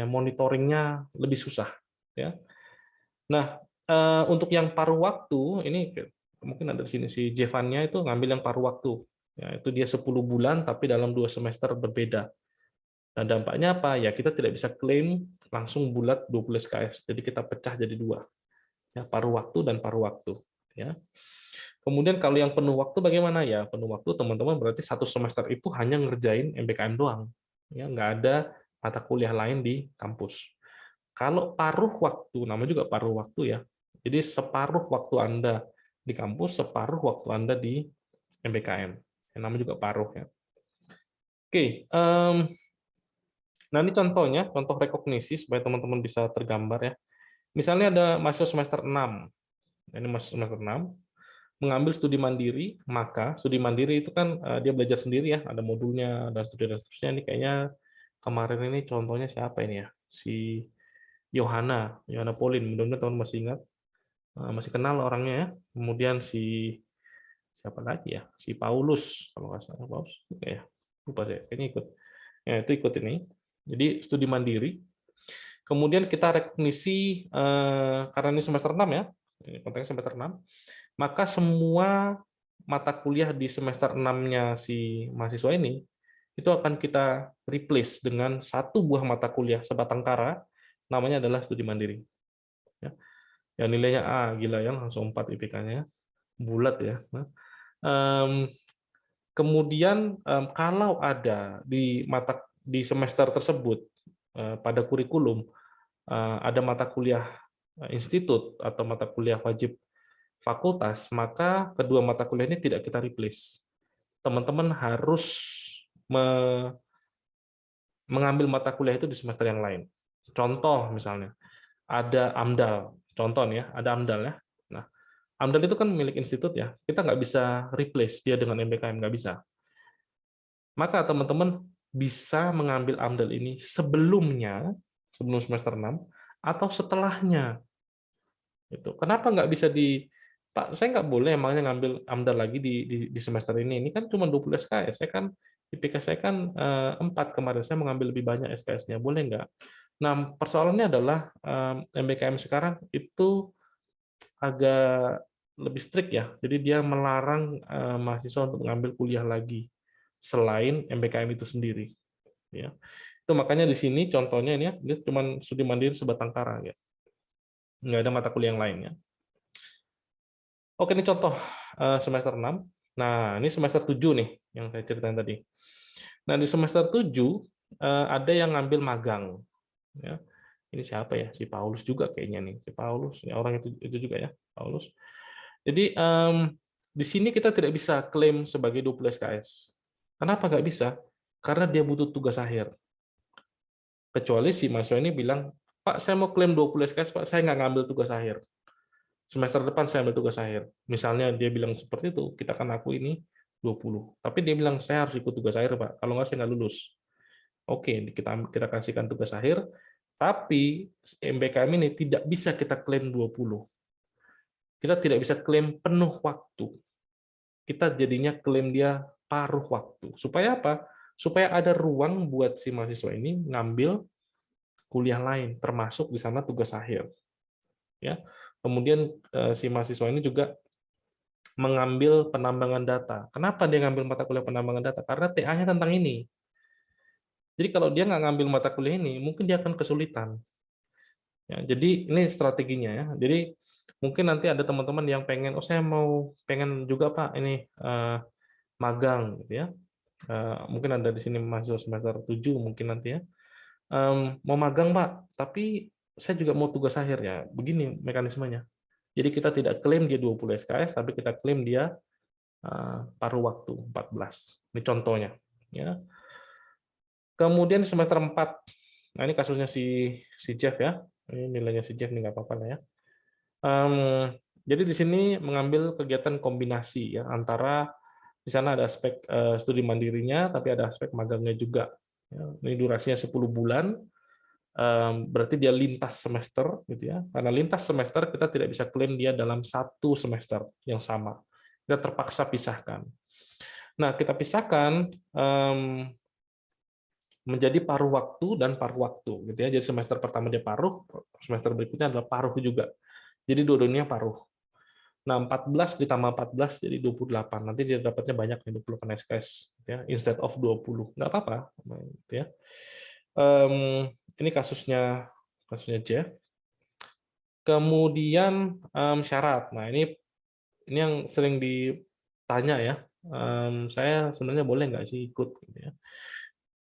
monitoringnya lebih susah. Ya. Nah, untuk yang paruh waktu, ini mungkin ada di sini si Jevannya itu ngambil yang paruh waktu. Ya, itu dia 10 bulan, tapi dalam 2 semester berbeda. Nah, dampaknya apa? Ya, kita tidak bisa klaim langsung bulat 20 SKS. Jadi kita pecah jadi 2. Ya, paruh waktu dan paruh waktu. Ya. Kemudian kalau yang penuh waktu bagaimana? Ya, penuh waktu teman-teman berarti satu semester itu hanya ngerjain MBKM doang. Ya, nggak ada mata kuliah lain di kampus. Kalau paruh waktu, nama juga paruh waktu ya. Jadi separuh waktu Anda di kampus, separuh waktu Anda di MBKM. Yang nama juga paruh ya. Oke, nah ini contohnya, contoh rekognisi supaya teman-teman bisa tergambar ya. Misalnya ada mahasiswa semester 6. Ini mahasiswa semester 6 mengambil studi mandiri, maka studi mandiri itu kan dia belajar sendiri ya, ada modulnya dan seterusnya. Ini kayaknya kemarin ini contohnya siapa ini ya? Si Yohana Pauline, mudah-mudahan teman masih ingat, masih kenal orangnya ya. Kemudian si siapa lagi ya? Si Paulus, kalau nggak salah Paulus, ya lupa saya, kayaknya ikut. Ya itu ikut ini. Jadi studi mandiri. Kemudian kita rekognisi karena ini semester 6 ya, ini konteksnya semester 6, maka semua mata kuliah di semester 6-nya si mahasiswa ini itu akan kita replace dengan satu buah mata kuliah sebatang kara, namanya adalah studi mandiri. Ya. Yang nilainya A, gila ya, langsung 4 IPK-nya, bulat ya. Nah, kemudian kalau ada di semester tersebut pada kurikulum ada mata kuliah institut atau mata kuliah wajib fakultas, maka kedua mata kuliah ini tidak kita replace. Teman-teman harus mengambil mata kuliah itu di semester yang lain. Contoh misalnya, ada AMDAL, contoh nih ya, ada AMDAL ya. Nah, AMDAL itu kan milik institut ya, kita nggak bisa replace dia dengan MBKM, nggak bisa. Maka teman-teman bisa mengambil AMDAL ini sebelum semester 6, atau setelahnya. Itu. Kenapa nggak bisa Pak, saya nggak boleh emangnya ngambil AMDAL lagi di semester ini. Ini kan cuma 20 SKS. Saya kan IPK saya kan 4 kemarin. Saya mengambil lebih banyak SKS-nya. Boleh nggak? Nah, persoalannya adalah MBKM sekarang itu agak lebih strict ya. Jadi dia melarang mahasiswa untuk mengambil kuliah lagi selain MBKM itu sendiri. Ya. Itu makanya di sini contohnya ini ya, dia cuma studi mandiri sebatang kara ya. Nggak ada mata kuliah yang lainnya. Oke, ini contoh semester 6. Nah, ini semester 7 nih yang saya ceritain tadi. Nah, di semester 7 ada yang ngambil magang. Ya. Ini siapa ya? Si Paulus juga kayaknya nih. Si Paulus, ya, orang itu juga ya, Paulus. Jadi di sini kita tidak bisa klaim sebagai 20 SKS. Kenapa nggak bisa? Karena dia butuh tugas akhir. Kecuali si mahasiswa ini bilang, Pak, saya mau klaim 20 SKS, Pak, saya nggak ngambil tugas akhir. Semester depan saya ambil tugas akhir. Misalnya dia bilang seperti itu, kita akan aku ini 20. Tapi dia bilang, saya harus ikut tugas akhir, Pak. Kalau nggak, saya nggak lulus. Oke, kita kasihkan tugas akhir, tapi MBKM ini tidak bisa kita klaim 20. Kita tidak bisa klaim penuh waktu. Kita jadinya klaim dia paruh waktu. Supaya apa? Supaya ada ruang buat si mahasiswa ini ngambil kuliah lain, termasuk di sana tugas akhir. Ya. Kemudian si mahasiswa ini juga mengambil penambangan data. Kenapa dia ngambil mata kuliah penambangan data? Karena TA-nya tentang ini. Jadi kalau dia nggak ngambil mata kuliah ini, mungkin dia akan kesulitan. Ya, jadi ini strateginya ya. Jadi mungkin nanti ada teman-teman yang pengen, oh saya pengen juga Pak ini magang, gitu ya. Mungkin ada di sini mahasiswa semester 7 mungkin nanti ya. Mau magang Pak, tapi saya juga mau tugas akhir ya. Begini mekanismenya. Jadi kita tidak klaim dia 20 SKS, tapi kita klaim dia paruh waktu 14. Ini contohnya. Ya. Kemudian semester 4, nah ini kasusnya si Jeff ya. Ini nilainya si Jeff, ini nggak apa-apa lah ya. Jadi di sini mengambil kegiatan kombinasi ya, antara di sana ada aspek studi mandirinya, tapi ada aspek magangnya juga. Ya, ini durasinya 10 bulan, berarti dia lintas semester, gitu ya. Karena lintas semester kita tidak bisa klaim dia dalam satu semester yang sama. Kita terpaksa pisahkan. Nah, kita pisahkan menjadi paruh waktu dan paruh waktu, gitu ya. Jadi semester pertama dia paruh, semester berikutnya adalah paruh juga. Jadi dua-duanya paruh. Nah, 14 ditambah 14 jadi 28. Nanti dia dapatnya banyak nih, 28 SKS ya, instead of 20. Nggak apa-apa, gitu ya. Ini kasusnya Jeff. Kemudian syarat. Nah, ini yang sering ditanya ya. Saya sebenarnya boleh nggak sih ikut gitu ya.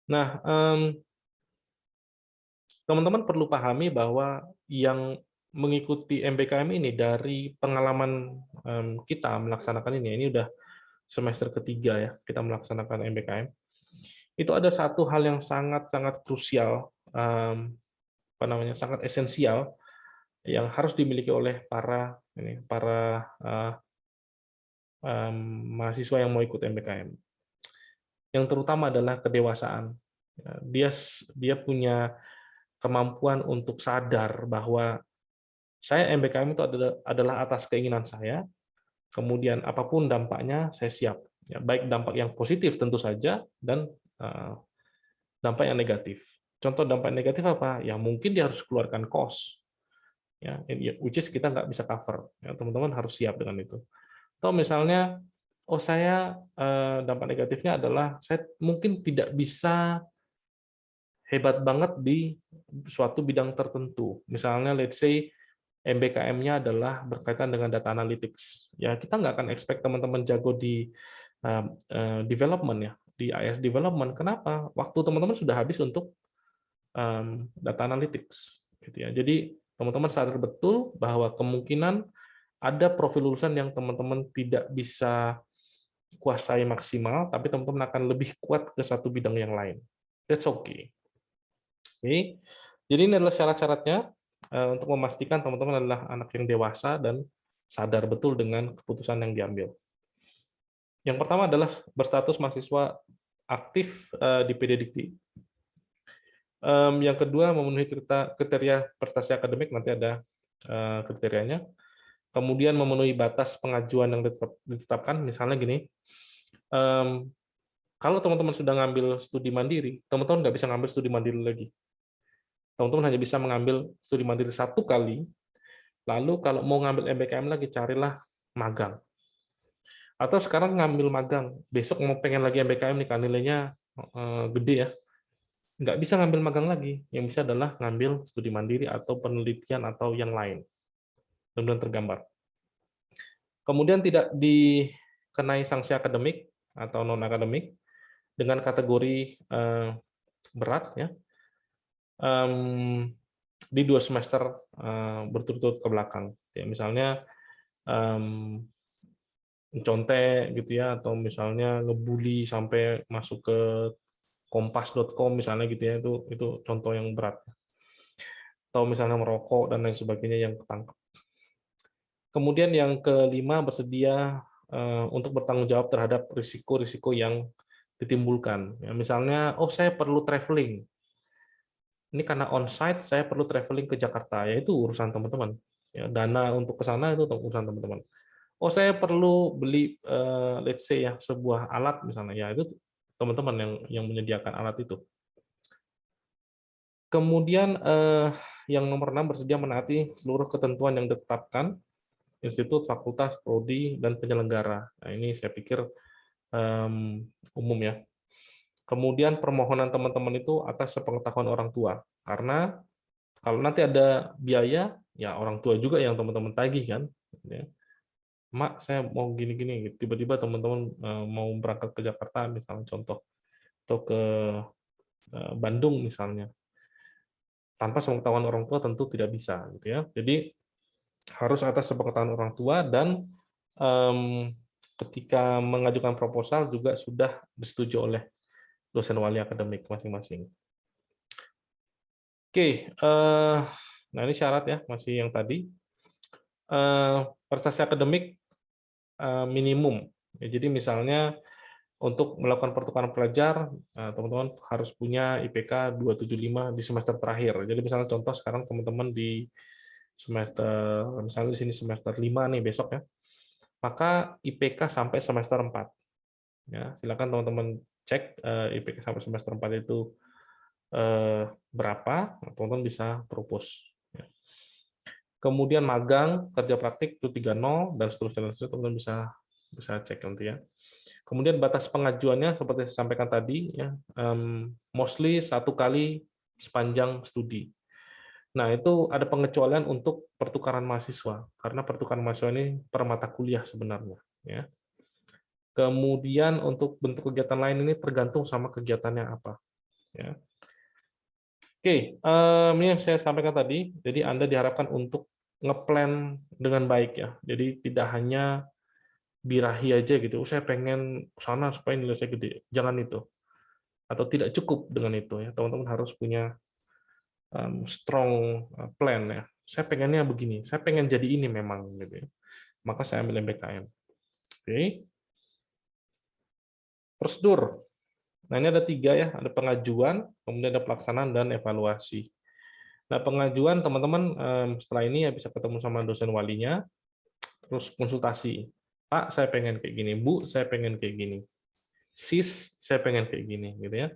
Nah, teman-teman perlu pahami bahwa yang mengikuti MBKM ini dari pengalaman kita melaksanakan ini udah semester ketiga ya kita melaksanakan MBKM. Itu ada satu hal yang sangat-sangat krusial, sangat esensial yang harus dimiliki oleh para mahasiswa yang mau ikut MBKM. Yang terutama adalah kedewasaan. Dia punya kemampuan untuk sadar bahwa saya MBKM itu adalah atas keinginan saya, kemudian apapun dampaknya saya siap. Ya, baik dampak yang positif tentu saja dan dampak yang negatif. Contoh dampak negatif apa? Ya mungkin dia harus keluarkan kos, ya, which is kita nggak bisa cover. Ya, teman-teman harus siap dengan itu. Atau misalnya, oh saya dampak negatifnya adalah saya mungkin tidak bisa hebat banget di suatu bidang tertentu. Misalnya, let's say MBKM-nya adalah berkaitan dengan data analytics. Ya kita nggak akan expect teman-teman jago di development ya, di IS development. Kenapa? Waktu teman-teman sudah habis untuk data analytics. Gitu ya. Jadi teman-teman sadar betul bahwa kemungkinan ada profil lulusan yang teman-teman tidak bisa kuasai maksimal, tapi teman-teman akan lebih kuat ke satu bidang yang lain. That's okay. Oke. Jadi ini adalah syarat-syaratnya untuk memastikan teman-teman adalah anak yang dewasa dan sadar betul dengan keputusan yang diambil. Yang pertama adalah berstatus mahasiswa aktif di PD Dikti. Yang kedua memenuhi kriteria prestasi akademik, nanti ada kriterianya. Kemudian memenuhi batas pengajuan yang ditetapkan, misalnya gini, kalau teman-teman sudah ngambil studi mandiri, teman-teman nggak bisa ngambil studi mandiri lagi. Teman-teman hanya bisa mengambil studi mandiri 1 kali, lalu kalau mau ngambil MBKM lagi, carilah magang. Atau sekarang ngambil magang, besok mau pengen lagi MBKM nih, kan nilainya gede ya, nggak bisa ngambil magang lagi. Yang bisa adalah ngambil studi mandiri atau penelitian atau yang lain. Benar-benar tergambar. Kemudian tidak dikenai sanksi akademik atau non-akademik dengan kategori berat, ya, di 2 semester berturut-turut ke belakang. Ya, misalnya mencontek gitu ya, atau misalnya ngebully sampai masuk ke kompas.com misalnya gitu ya, itu contoh yang berat. Atau misalnya merokok dan lain sebagainya yang ketangkep. Kemudian yang kelima, bersedia untuk bertanggung jawab terhadap risiko-risiko yang ditimbulkan. Ya, misalnya, oh saya perlu traveling. Ini karena on-site saya perlu traveling ke Jakarta, ya itu urusan teman-teman. Ya, dana untuk ke sana itu urusan teman-teman. Oh saya perlu beli, let's say ya, sebuah alat misalnya, ya itu teman-teman yang menyediakan alat itu. Kemudian yang nomor 6, bersedia menaati seluruh ketentuan yang ditetapkan institut, fakultas, prodi, dan penyelenggara. Nah, ini saya pikir umum ya. Kemudian permohonan teman-teman itu atas sepengetahuan orang tua. Karena kalau nanti ada biaya, ya orang tua juga yang teman-teman tagih kan. Ya. Mak, saya mau gini-gini. Tiba-tiba teman-teman mau berangkat ke Jakarta, misalnya contoh, atau ke Bandung misalnya. Tanpa sepengetahuan orang tua tentu tidak bisa. Gitu ya. Jadi harus atas sepengetahuan orang tua, dan ketika mengajukan proposal juga sudah disetujui oleh dosen wali akademik masing-masing. Oke, nah ini syarat ya, masih yang tadi. Prestasi akademik minimum. Ya, jadi misalnya untuk melakukan pertukaran pelajar, teman-teman harus punya IPK 275 di semester terakhir. Jadi misalnya contoh sekarang teman-teman di semester, misalnya di sini semester 5 nih besok ya, maka IPK sampai semester 4. Ya, silakan teman-teman cek IPK sampai semester 4 itu berapa, teman-teman bisa propose. Ya. Kemudian magang, kerja praktik itu 3.0 dan seterusnya, teman-teman bisa cek nanti ya. Kemudian batas pengajuannya seperti saya sampaikan tadi ya, mostly 1 kali sepanjang studi. Nah, itu ada pengecualian untuk pertukaran mahasiswa, karena pertukaran mahasiswa ini per mata kuliah sebenarnya. Ya. Kemudian untuk bentuk kegiatan lain ini tergantung sama kegiatannya apa. Ya. Oke, ini yang saya sampaikan tadi. Jadi Anda diharapkan untuk ngeplan dengan baik ya. Jadi tidak hanya birahi aja gitu. Saya pengen sana supaya nilai saya gede. Jangan itu. Atau tidak cukup dengan itu ya. Teman-teman harus punya strong plan ya. Saya pengennya begini. Saya pengen jadi ini memang gitu ya. Maka saya ambil MBKM. Oke. Prosedur. Nah, ini ada 3 ya. Ada pengajuan, kemudian ada pelaksanaan dan evaluasi. Nah, pengajuan teman-teman setelah ini ya bisa ketemu sama dosen walinya, terus konsultasi. Pak, saya pengen kayak gini. Bu, saya pengen kayak gini. Sis, saya pengen kayak gini, gitu ya.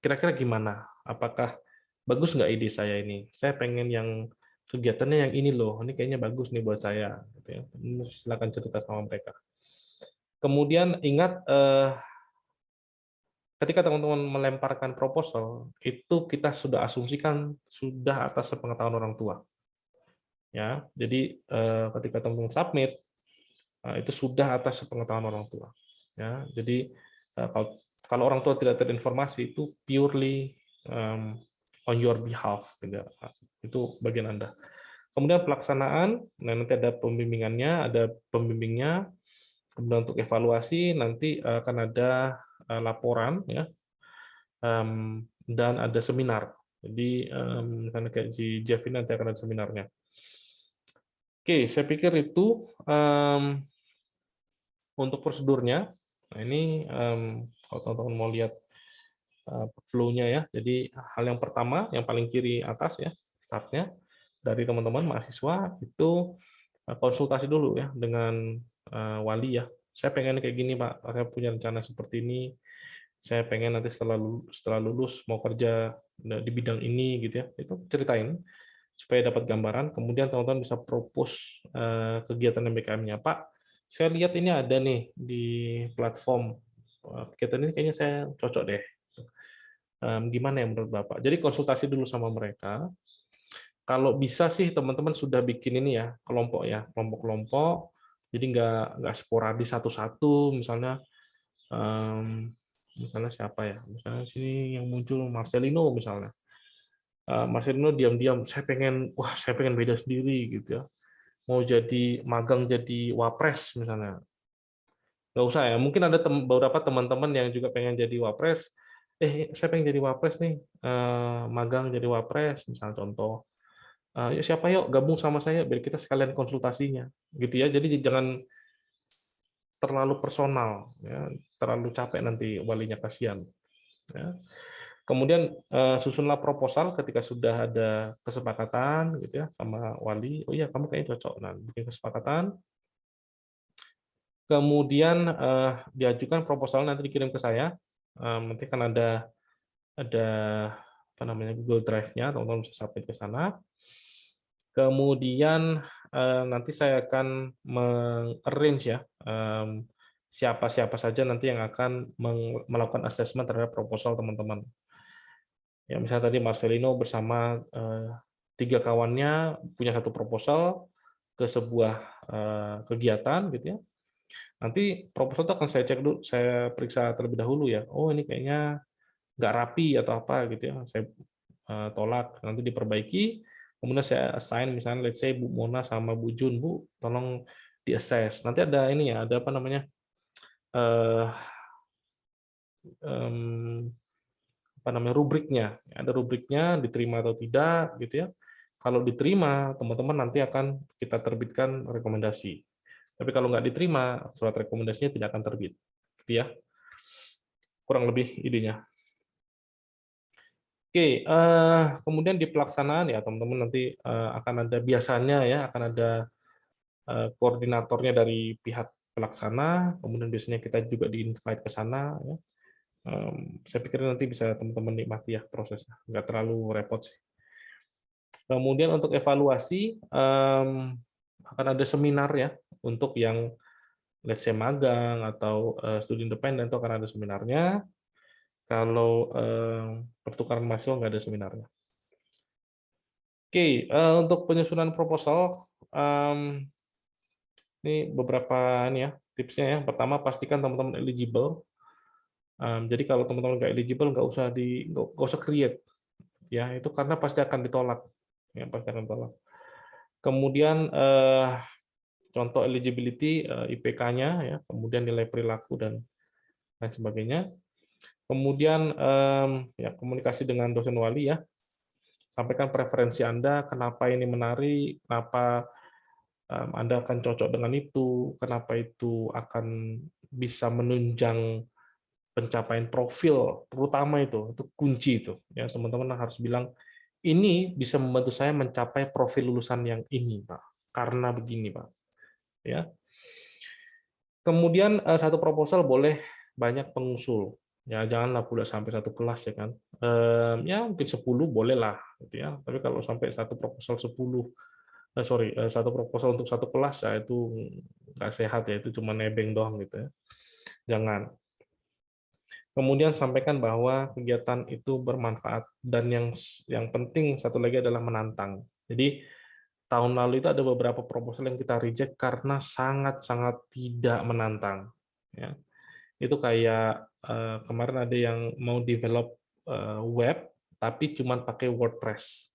Kira-kira gimana? Apakah bagus nggak ide saya ini? Saya pengen yang kegiatannya yang ini loh. Ini kayaknya bagus nih buat saya. Gitu ya. Silakan cerita sama mereka. Kemudian ingat, ketika teman-teman melemparkan proposal, itu kita sudah asumsikan sudah atas sepengetahuan orang tua. Ya, jadi ketika teman-teman submit, itu sudah atas sepengetahuan orang tua. Ya, jadi kalau orang tua tidak terinformasi, itu purely on your behalf, tidak. Itu bagian Anda. Kemudian pelaksanaan, nah nanti ada pembimbingannya, ada pembimbingnya. Kemudian untuk evaluasi nanti akan ada laporan, ya, dan ada seminar. Jadi misalnya kayak di Jeff ini nanti akan ada seminarnya. Oke, saya pikir itu untuk prosedurnya. Nah, ini kalau teman-teman mau lihat flow-nya ya. Jadi hal yang pertama, yang paling kiri atas ya, startnya. dari teman-teman mahasiswa itu konsultasi dulu ya dengan wali ya. Saya pengen kayak gini Pak, saya punya rencana seperti ini. Saya pengen nanti setelah lulus mau kerja di bidang ini gitu ya. Itu ceritain supaya dapat gambaran. Kemudian teman-teman bisa propose kegiatan MBKM-nya. Pak, saya lihat ini ada nih di platform kegiatan ini kayaknya saya cocok deh. Gimana ya menurut Bapak? Jadi konsultasi dulu sama mereka. Kalau bisa sih teman-teman sudah bikin ini ya kelompok ya, kelompok-kelompok. Jadi nggak sporadis satu-satu. Misalnya siapa ya? Misalnya sini yang muncul Marcelino misalnya. Marcelino diam-diam, saya pengen beda sendiri gitu ya. Mau jadi magang jadi wapres misalnya. Nggak usah ya. Mungkin ada beberapa teman-teman yang juga pengen jadi wapres. Saya pengen jadi wapres nih, magang jadi wapres, misal contoh. Yuk siapa yuk gabung sama saya biar kita sekalian konsultasinya, gitu ya. Jadi jangan terlalu personal, ya. Terlalu capek nanti walinya kasihan. Ya. Kemudian susunlah proposal ketika sudah ada kesepakatan, gitu ya, sama wali. Oh iya kamu kayaknya cocok. Nah, bikin kesepakatan. Kemudian diajukan proposal nanti dikirim ke saya. Nanti kan ada apa namanya Google Drive-nya, teman-teman bisa submit ke sana. Kemudian nanti saya akan meng-arrange ya siapa-siapa saja nanti yang akan melakukan assessment terhadap proposal teman-teman. Ya, misalnya tadi Marcelino bersama 3 kawannya punya satu proposal ke sebuah kegiatan gitu ya. Nanti proposal itu akan saya cek dulu, saya periksa terlebih dahulu ya. Oh ini kayaknya nggak rapi atau apa gitu ya. Saya tolak, nanti diperbaiki. Kemudian saya assign misalnya let's say Bu Mona sama Bu Jun, Bu tolong di-assess. Nanti ada ini ya, ada apa namanya? eh, em, apa namanya rubriknya. Ada rubriknya diterima atau tidak gitu ya. Kalau diterima, teman-teman nanti akan kita terbitkan rekomendasi. Tapi kalau nggak diterima, surat rekomendasinya tidak akan terbit. Gitu ya. Kurang lebih idenya. Oke, kemudian di pelaksanaan ya teman-teman nanti akan ada biasanya ya akan ada koordinatornya dari pihak pelaksana, kemudian biasanya kita juga di-invite ke sana. Ya. Saya pikir nanti bisa teman-teman nikmati ya prosesnya, nggak terlalu repot sih. Kemudian untuk evaluasi akan ada seminar ya untuk yang let's say magang atau studi independen itu akan ada seminarnya. Kalau pertukaran mahasiswa nggak ada seminarnya. Oke, untuk penyusunan proposal, ini beberapa ini ya tipsnya ya. Pertama pastikan teman-teman eligible. Jadi kalau teman-teman nggak eligible nggak usah create ya itu karena pasti akan ditolak ya pasti akan ditolak. Kemudian contoh eligibility IPK-nya ya, kemudian nilai perilaku dan lain sebagainya. Kemudian ya komunikasi dengan dosen wali ya. Sampaikan preferensi Anda, kenapa ini menarik, kenapa Anda akan cocok dengan itu, kenapa itu akan bisa menunjang pencapaian profil, terutama itu kunci itu. Ya, teman-teman harus bilang, ini bisa membantu saya mencapai profil lulusan yang ini, Pak. Karena begini, Pak. Ya. Kemudian satu proposal boleh banyak pengusul. Ya, janganlah pula sampai satu kelas ya kan. Ya mungkin 10 boleh lah gitu ya. Tapi kalau sampai satu proposal 10 satu proposal untuk satu kelas ya itu nggak sehat ya, itu cuma nebeng doang gitu ya. Jangan. Kemudian sampaikan bahwa kegiatan itu bermanfaat dan yang penting satu lagi adalah menantang. Jadi tahun lalu itu ada beberapa proposal yang kita reject karena sangat-sangat tidak menantang. Ya. Itu kayak kemarin ada yang mau develop web tapi cuma pakai WordPress.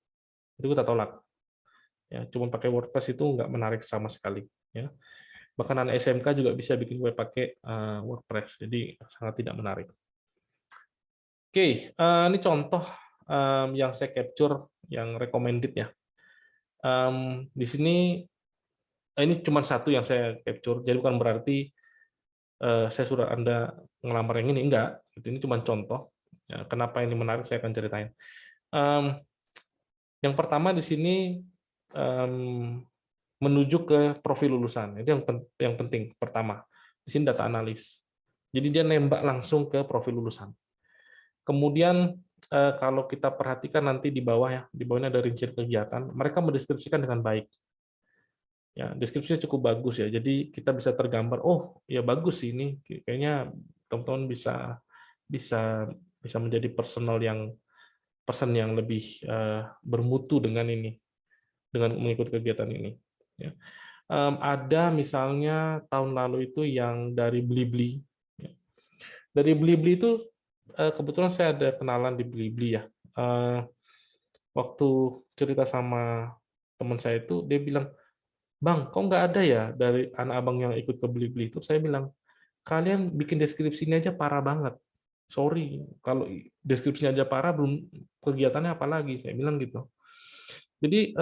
Itu kita tolak. Ya, cuma pakai WordPress itu nggak menarik sama sekali. Ya. Bahkan anak SMK juga bisa bikin web pakai WordPress, jadi sangat tidak menarik. Oke, ini contoh yang saya capture yang recommended ya. Di sini ini cuma satu yang saya capture, jadi bukan berarti saya suruh Anda ngelamar yang ini, enggak. Ini cuma contoh. Ya, kenapa ini menarik saya akan ceritain. Yang pertama di sini menuju ke profil lulusan. Itu yang penting pertama. Di sini data analis. Jadi dia nembak langsung ke profil lulusan. Kemudian kalau kita perhatikan nanti di bawah ya, di bawahnya ada rincian kegiatan, mereka mendeskripsikan dengan baik. Ya, deskripsinya cukup bagus ya. Jadi kita bisa tergambar, oh ya bagus sih ini. Kayaknya teman-teman bisa bisa bisa menjadi person yang lebih bermutu dengan ini, dengan mengikuti kegiatan ini. Ya. Ada misalnya tahun lalu itu yang dari Blibli. Ya. Dari Blibli itu kebetulan saya ada kenalan di Blibli ya. Waktu cerita sama teman saya itu, dia bilang, Bang, kok nggak ada ya dari anak abang yang ikut ke Blibli itu? Saya bilang, kalian bikin deskripsinya aja parah banget. Sorry, kalau deskripsinya aja parah, belum kegiatannya apa lagi? Saya bilang gitu. Jadi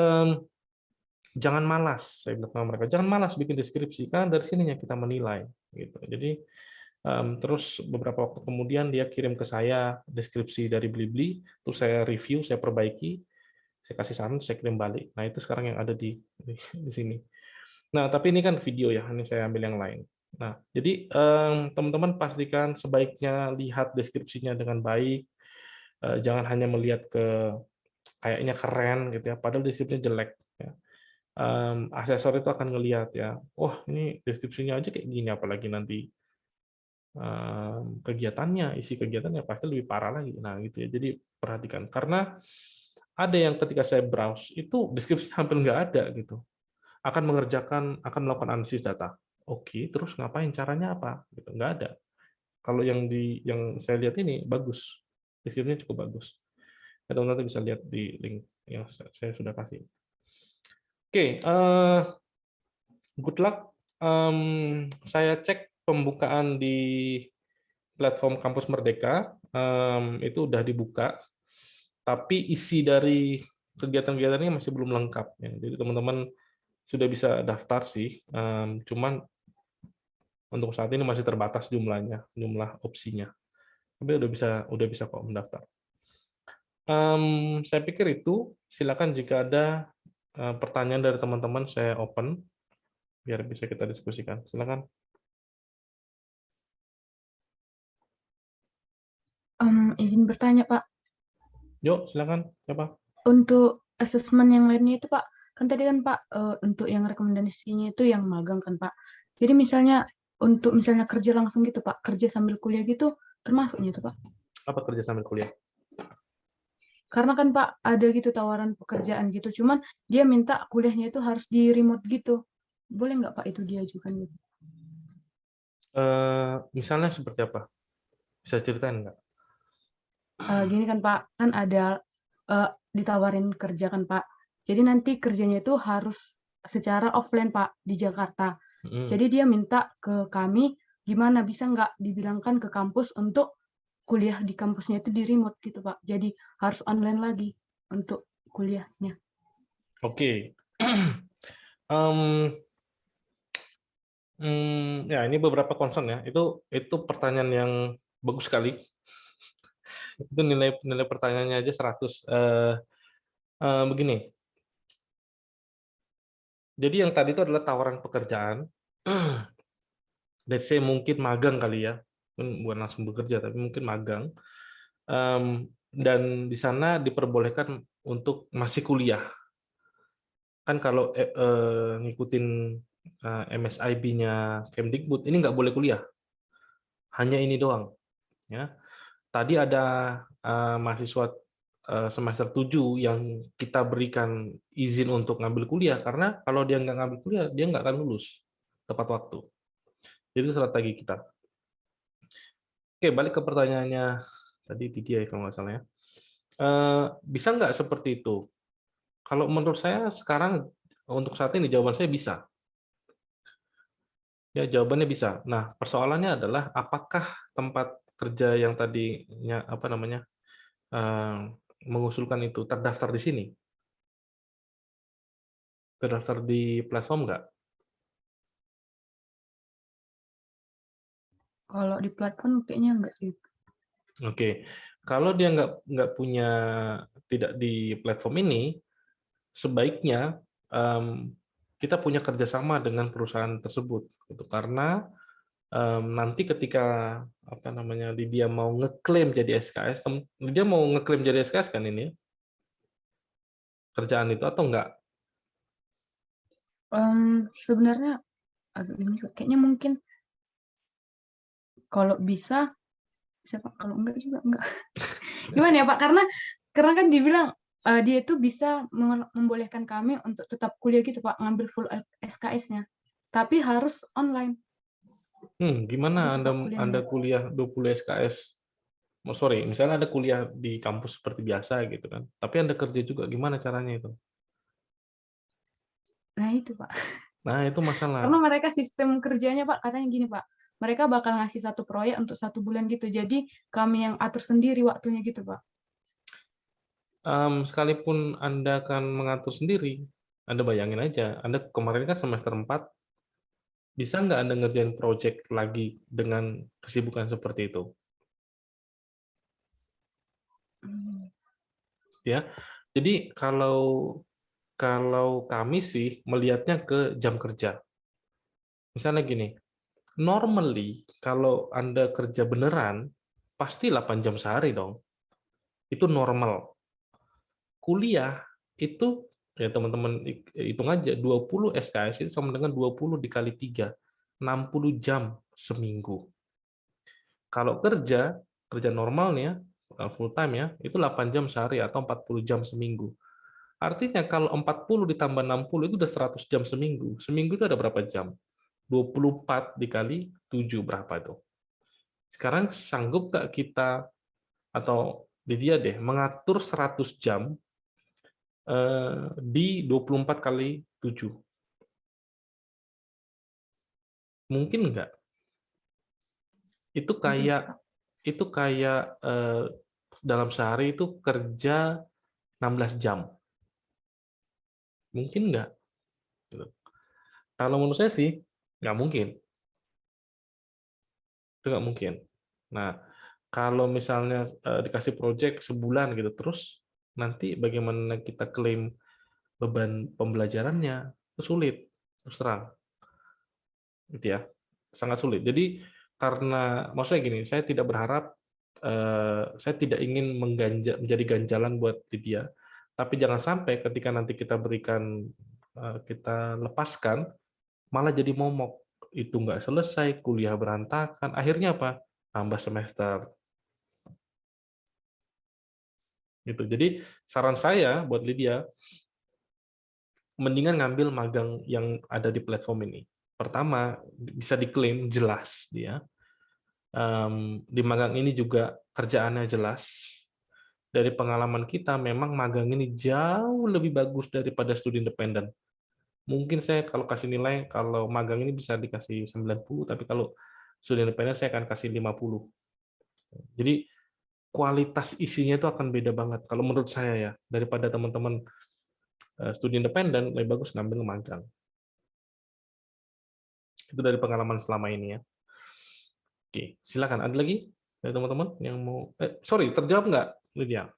jangan malas, saya bilang sama mereka, jangan malas bikin deskripsi, kan dari sininya kita menilai. Gitu. Jadi terus beberapa waktu kemudian dia kirim ke saya deskripsi dari Blibli, terus saya review, saya perbaiki, saya kasih saran, saya kirim balik. Nah itu sekarang yang ada di sini. Nah tapi ini kan video ya, ini saya ambil yang lain. Nah jadi teman-teman pastikan sebaiknya lihat deskripsinya dengan baik, jangan hanya melihat ke kayaknya keren gitu ya, padahal deskripsinya jelek. Ya. Asesor itu akan ngelihat ya, wah ini deskripsinya aja kayak gini, apalagi nanti kegiatannya, isi kegiatannya pasti lebih parah lagi. Nah, gitu ya. Jadi perhatikan karena ada yang ketika saya browse itu deskripsi hampir nggak ada gitu. Akan melakukan analisis data. Oke, terus ngapain? Caranya apa? Gitu. Nggak ada. Kalau yang saya lihat ini bagus, deskripsinya cukup bagus. Teman-teman bisa lihat di link yang saya sudah kasih. Oke, good luck. Saya cek pembukaan di platform Kampus Merdeka itu udah dibuka, tapi isi dari kegiatan-kegiatan ini masih belum lengkap. Ya. Jadi teman-teman sudah bisa daftar sih, cuman untuk saat ini masih terbatas jumlah opsinya. Tapi udah bisa kok mendaftar. Saya pikir itu. Silakan jika ada pertanyaan dari teman-teman, saya open biar bisa kita diskusikan. Silakan. Izin bertanya, Pak. Yuk, silakan. Siapa? Untuk asesmen yang lainnya itu, Pak, kan tadi kan Pak, untuk yang rekomendasinya itu yang magang kan, Pak. Jadi untuk misalnya kerja langsung gitu, Pak, kerja sambil kuliah gitu, termasuknya itu, Pak. Apa kerja sambil kuliah? Karena kan Pak, ada gitu tawaran pekerjaan gitu, cuman dia minta kuliahnya itu harus di remote gitu. Boleh nggak Pak itu diajukan gitu? Misalnya seperti apa? Bisa ceritain nggak? Gini kan Pak, kan ada ditawarin kerja kan Pak. Jadi nanti kerjanya itu harus secara offline Pak di Jakarta. Mm. Jadi dia minta ke kami gimana bisa nggak dibilangkan ke kampus untuk kuliah di kampusnya itu di remote gitu Pak. Jadi harus online lagi untuk kuliahnya. Oke. Ya ini beberapa concern ya. Itu pertanyaan yang bagus sekali. Itu nilai pertanyaannya aja 100. Begini. Jadi yang tadi itu adalah tawaran pekerjaan. Let's say mungkin magang kali ya. Bukan langsung bekerja tapi mungkin magang. Dan di sana diperbolehkan untuk masih kuliah. Kan kalau ngikutin MSIB-nya Kemdikbud ini nggak boleh kuliah, hanya ini doang. Ya, tadi ada mahasiswa semester 7 yang kita berikan izin untuk ngambil kuliah karena kalau dia nggak ngambil kuliah dia nggak akan lulus tepat waktu. Jadi strategi kita. Oke, balik ke pertanyaannya tadi Didia ya kalau nggak salah ya. Bisa nggak seperti itu? Kalau menurut saya sekarang untuk saat ini jawaban saya bisa. Ya, jawabannya bisa. Nah, persoalannya adalah apakah tempat kerja yang tadinya apa namanya mengusulkan itu terdaftar di sini, terdaftar di platform nggak? Kalau di platform kayaknya enggak sih. Oke, kalau dia nggak punya tidak di platform ini, sebaiknya kita punya kerjasama dengan perusahaan tersebut, gitu. Karena nanti ketika apa namanya dia mau ngeklaim jadi SKS, dia mau ngeklaim jadi SKS kan ini kerjaan itu atau enggak? Sebenarnya agak bingung juga, kayaknya mungkin kalau bisa Pak, kalau enggak juga enggak. Gimana ya, Pak? Karena kan dibilang, dia itu bisa membolehkan kami untuk tetap kuliah gitu, Pak, ngambil full SKS-nya, tapi harus online, Gimana gitu, Anda Pak, kuliahnya. kuliah 20 SKS? Sorry, misalnya Anda kuliah di kampus seperti biasa gitu kan, tapi Anda kerja juga, gimana caranya itu? Nah itu, Pak. Nah, itu Karena masalah. mereka sistem kerjanya, Pak, katanya gini, Pak, mereka bakal ngasih satu proyek untuk 1 bulan gitu, jadi kami yang atur sendiri waktunya gitu, Pak. Sekalipun Anda akan mengatur sendiri, Anda bayangin aja, Anda kemarin kan semester 4, bisa nggak Anda ngerjain project lagi dengan kesibukan seperti itu? Mmm, Ya, jadi kalau kalau kami sih melihatnya ke jam kerja. Misalnya gini, normally kalau Anda kerja beneran, pasti 8 jam sehari dong. Itu normal. Kuliah itu ya teman-teman hitung aja 20 SKS itu sama dengan 20 dikali 3, 60 jam seminggu. Kalau kerja normalnya full time ya, itu 8 jam sehari atau 40 jam seminggu. Artinya kalau 40 ditambah 60 itu udah 100 jam seminggu. Seminggu itu ada berapa jam? 24 dikali 7 berapa itu? Sekarang sanggup nggak kita atau di dia deh mengatur 100 jam di 24 kali 7? Mungkin nggak? Itu mungkin sih, kayak Pak. dalam sehari itu kerja 16 jam. Mungkin nggak? Gitu. Kalau menurut saya sih nggak mungkin. Itu nggak mungkin. Nah, kalau misalnya dikasih project sebulan gitu terus, nanti bagaimana kita klaim beban pembelajarannya? Itu sulit, terus terang. Gitu ya. Sangat sulit. Jadi karena maksudnya gini, saya tidak berharap saya tidak ingin menjadi ganjalan buat Lydia, tapi jangan sampai ketika nanti kita berikan kita lepaskan malah jadi momok. Itu nggak selesai, kuliah berantakan, akhirnya apa? Tambah semester. Gitu. Jadi saran saya buat Lydia, mendingan ngambil magang yang ada di platform ini. Pertama, bisa diklaim jelas dia. Di magang ini juga kerjaannya jelas. Dari pengalaman kita, memang magang ini jauh lebih bagus daripada studi independen. Mungkin saya kalau kasih nilai, kalau magang ini bisa dikasih 90, tapi kalau studi independen saya akan kasih 50. Jadi kualitas isinya itu akan beda banget. Kalau menurut saya ya, daripada teman-teman studi independen, lebih bagus ngambil magang. Itu dari pengalaman selama ini ya. Oke, silakan. Ada lagi dari teman-teman yang mau? Sorry, terjawab nggak, Lydia?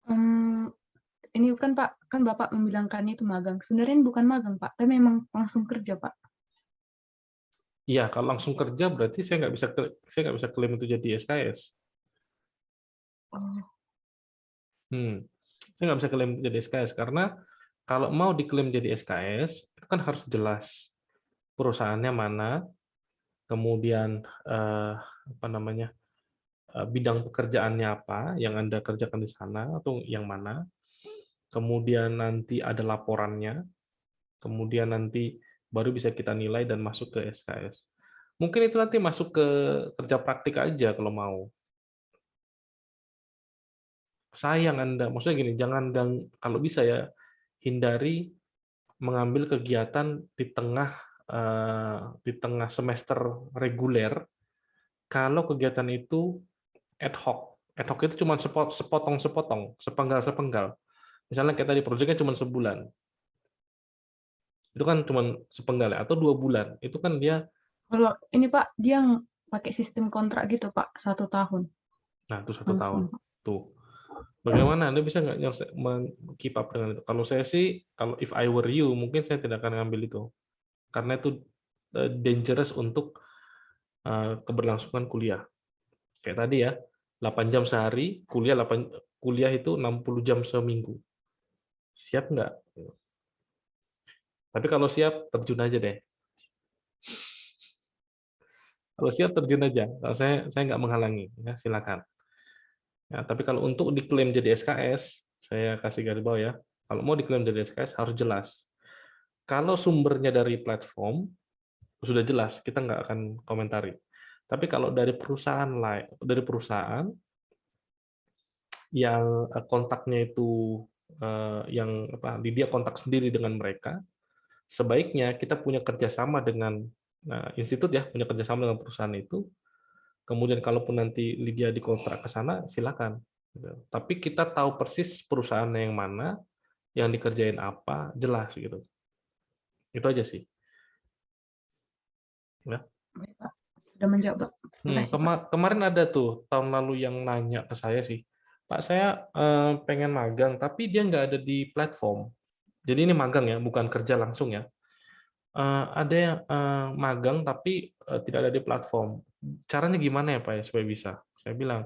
Mmm, ini kan, Pak, kan Bapak membilangkannya itu magang, sebenarnya ini bukan magang, Pak, tapi memang langsung kerja, Pak. Iya, kalau langsung kerja berarti saya nggak bisa klaim itu jadi SKS. Oh, Saya nggak bisa klaim jadi SKS karena kalau mau diklaim jadi SKS itu kan harus jelas perusahaannya mana, kemudian apa namanya bidang pekerjaannya apa yang Anda kerjakan di sana atau yang mana, kemudian nanti ada laporannya, kemudian nanti baru bisa kita nilai dan masuk ke SKS. Mungkin itu nanti masuk ke kerja praktik aja kalau mau. Sayang Anda, maksudnya gini, kalau bisa ya hindari mengambil kegiatan di tengah semester reguler kalau kegiatan itu ad hoc. Ad hoc itu cuma sepotong-sepotong, sepenggal-sepenggal. Misalnya kayak tadi proyeknya cuma sebulan. Itu kan cuma sepenggal ya, atau 2 bulan. Itu kan dia, kalau ini, Pak, dia pakai sistem kontrak gitu, Pak, 1 tahun nah itu 1 tahun. langsung, Pak. Tuh. Bagaimana Anda bisa nggak keep up dengan itu? Kalau saya sih, kalau if I were you, mungkin saya tidak akan ngambil itu. Karena itu dangerous untuk keberlangsungan kuliah. Kayak tadi ya, 8 jam sehari, kuliah itu 60 jam seminggu. Siap nggak? Tapi kalau siap, terjun aja deh. Kalau siap, terjun aja. Kalau saya nggak menghalangi, ya, silakan. Ya, tapi kalau untuk diklaim jadi SKS, saya kasih garis bawah ya, kalau mau diklaim jadi SKS harus jelas. Kalau sumbernya dari platform, sudah jelas, kita nggak akan komentari. Tapi kalau dari perusahaan lain, dari perusahaan yang kontaknya itu yang apa, dia kontak sendiri dengan mereka, sebaiknya kita punya kerjasama dengan institut ya, punya kerjasama dengan perusahaan itu. Kemudian kalaupun nanti Lydia dikontrak ke sana, silakan. Tapi kita tahu persis perusahaannya yang mana, yang dikerjain apa, jelas gitu. Itu aja sih. Ya. Baik, Pak. Sudah menjawab, Pak. Terima kasih, Pak. Kemarin ada tuh tahun lalu yang nanya ke saya sih, Pak saya pengen magang, tapi dia nggak ada di platform. Jadi ini magang ya, bukan kerja langsung ya. Ada yang magang tapi tidak ada di platform. Caranya gimana ya Pak ya supaya bisa? Saya bilang,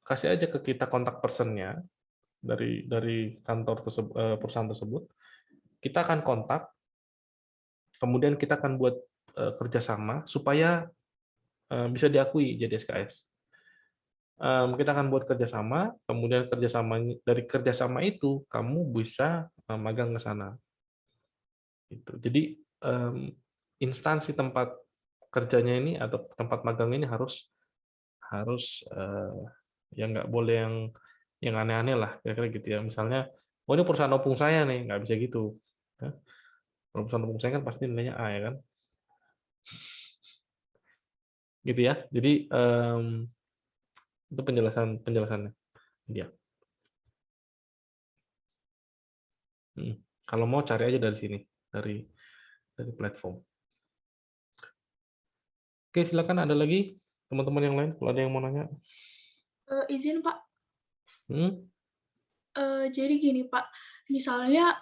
kasih aja ke kita kontak personnya dari kantor tersebut, perusahaan tersebut. Kita akan kontak, kemudian kita akan buat kerjasama supaya bisa diakui jadi SKS. Kita akan buat kerjasama, kemudian dari kerjasama itu kamu bisa magang ke sana. Gitu. Jadi instansi tempat kerjanya ini atau tempat magang ini harus ya nggak boleh yang aneh-aneh lah, kira-kira gitu ya. Misalnya, oh ini perusahaan opung saya nih, nggak bisa gitu. Ya. Kalau perusahaan opung saya kan pasti nilainya A ya kan. Gitu ya. Jadi itu penjelasannya dia. Kalau mau cari aja dari sini, dari platform. Oke, silakan ada lagi teman-teman yang lain kalau ada yang mau nanya. Izin Pak. Hmm? Jadi gini Pak, misalnya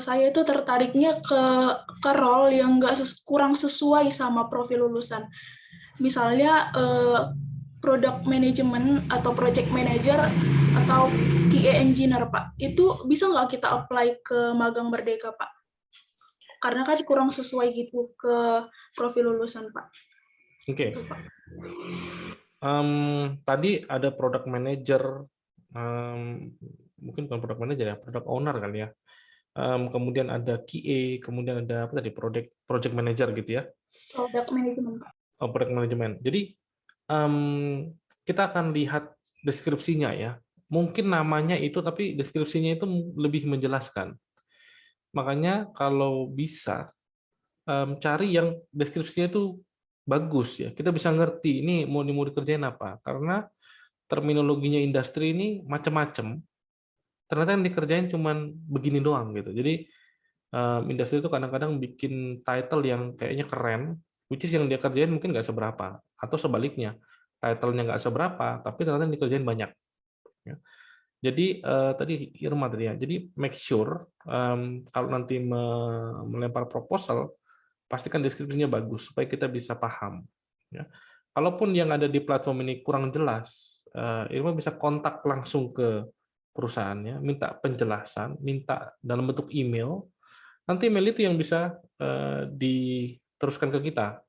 saya itu tertariknya ke role yang kurang sesuai sama profil lulusan. Misalnya product management atau project manager atau QA engineer Pak. Itu bisa nggak kita apply ke magang Merdeka Pak? Karena kan kurang sesuai gitu ke profil lulusan Pak. Oke. Gitu, Pak. Tadi ada product manager, mungkin bukan product manager ya, product owner kali ya. Kemudian ada QA, kemudian ada apa tadi, project manager gitu ya. Product management Pak. Product management. Jadi kita akan lihat deskripsinya ya. Mungkin namanya itu, tapi deskripsinya itu lebih menjelaskan. Makanya kalau bisa cari yang deskripsinya itu bagus ya. Kita bisa ngerti ini mau dikerjain apa. Karena terminologinya industri ini macam-macam. Ternyata yang dikerjain cuman begini doang gitu. Jadi industri itu kadang-kadang bikin title yang kayaknya keren, which is yang dia kerjain mungkin nggak seberapa. Atau sebaliknya, title-nya nggak seberapa, tapi ternyata yang dikerjain banyak. Ya. Jadi tadi Irma tadi ya. Jadi make sure kalau nanti melempar proposal, pastikan deskripsinya bagus supaya kita bisa paham. Ya. Kalaupun yang ada di platform ini kurang jelas, Irma bisa kontak langsung ke perusahaannya, minta penjelasan, minta dalam bentuk email. Nanti email itu yang bisa diteruskan ke kita.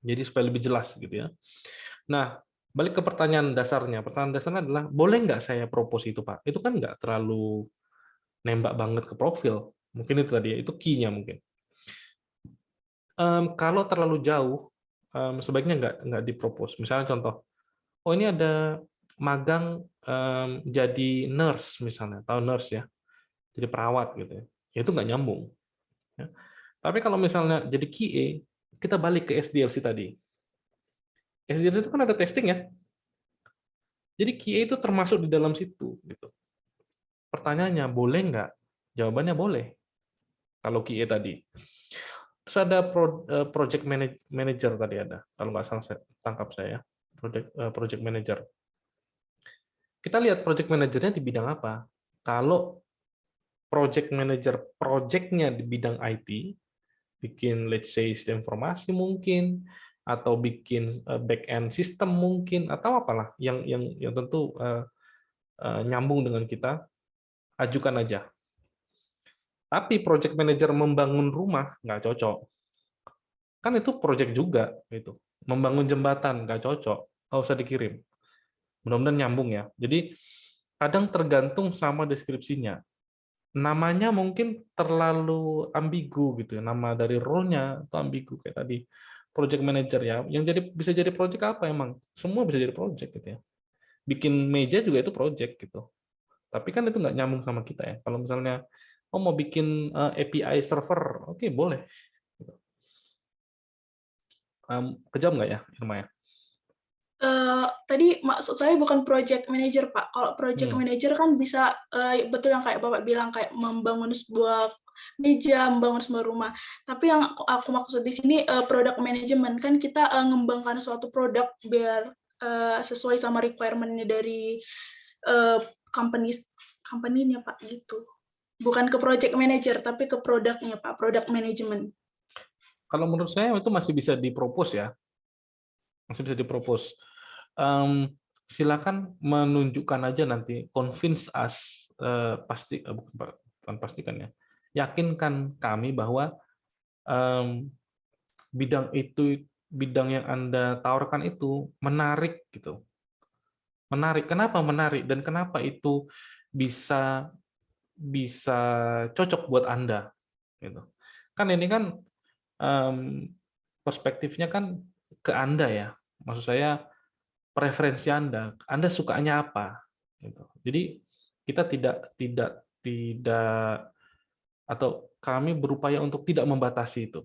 Jadi supaya lebih jelas gitu ya. Nah, balik ke pertanyaan dasarnya. Pertanyaan dasarnya adalah, boleh nggak saya propose itu, Pak? Itu kan nggak terlalu nembak banget ke profil. Mungkin itu tadi, itu key-nya mungkin. Kalau terlalu jauh, sebaiknya nggak dipropose. Misalnya contoh, oh ini ada magang jadi nurse misalnya, tahu nurse ya, jadi perawat gitu ya. Ya itu nggak nyambung. Ya. Tapi kalau misalnya jadi QA, kita balik ke SDLC tadi. SDLC itu kan ada testing ya. Jadi QA itu termasuk di dalam situ. Gitu. Pertanyaannya, boleh nggak? Jawabannya boleh. Kalau QA tadi. Terus ada project manager tadi ada. Kalau nggak salah saya tangkap saya. Project manager. kita lihat project manajernya di bidang apa. Kalau project manager projectnya di bidang IT, bikin let's say sistem informasi mungkin, atau bikin back end system mungkin, atau apalah yang tentu nyambung dengan kita, ajukan aja. Tapi project manager membangun rumah nggak cocok. Kan itu project juga gitu. Membangun jembatan nggak cocok, nggak usah dikirim. Mudah-mudahan nyambung ya. Jadi kadang tergantung sama deskripsinya. Namanya mungkin terlalu ambigu gitu ya. Nama dari role-nya itu ambigu kayak tadi project manager ya. Yang bisa jadi project apa emang? Semua bisa jadi project gitu ya. Bikin meja juga itu project gitu. Tapi kan itu nggak nyambung sama kita ya. Kalau misalnya mau bikin API server, oke, boleh. Kejam nggak ya, Irma ya? Tadi maksud saya bukan project manager, Pak. Kalau project manager kan bisa betul yang kayak Bapak bilang, kayak membangun sebuah meja, membangun sebuah rumah. Tapi yang aku maksud di sini product management, kan kita ngembangkan suatu produk biar sesuai sama requirement-nya dari company-nya, Pak, gitu. Bukan ke project manager, tapi ke produknya, Pak, product management. Kalau menurut saya itu masih bisa dipropose ya. Masih bisa dipropose. Silakan menunjukkan aja nanti, convince us, bukan pastikan ya, yakinkan kami bahwa bidang yang Anda tawarkan itu menarik gitu. Menarik. Kenapa menarik dan kenapa itu bisa cocok buat Anda gitu. Kan ini kan perspektifnya kan ke Anda ya. Maksud saya preferensi Anda sukanya apa gitu. Jadi kita tidak atau kami berupaya untuk tidak membatasi itu.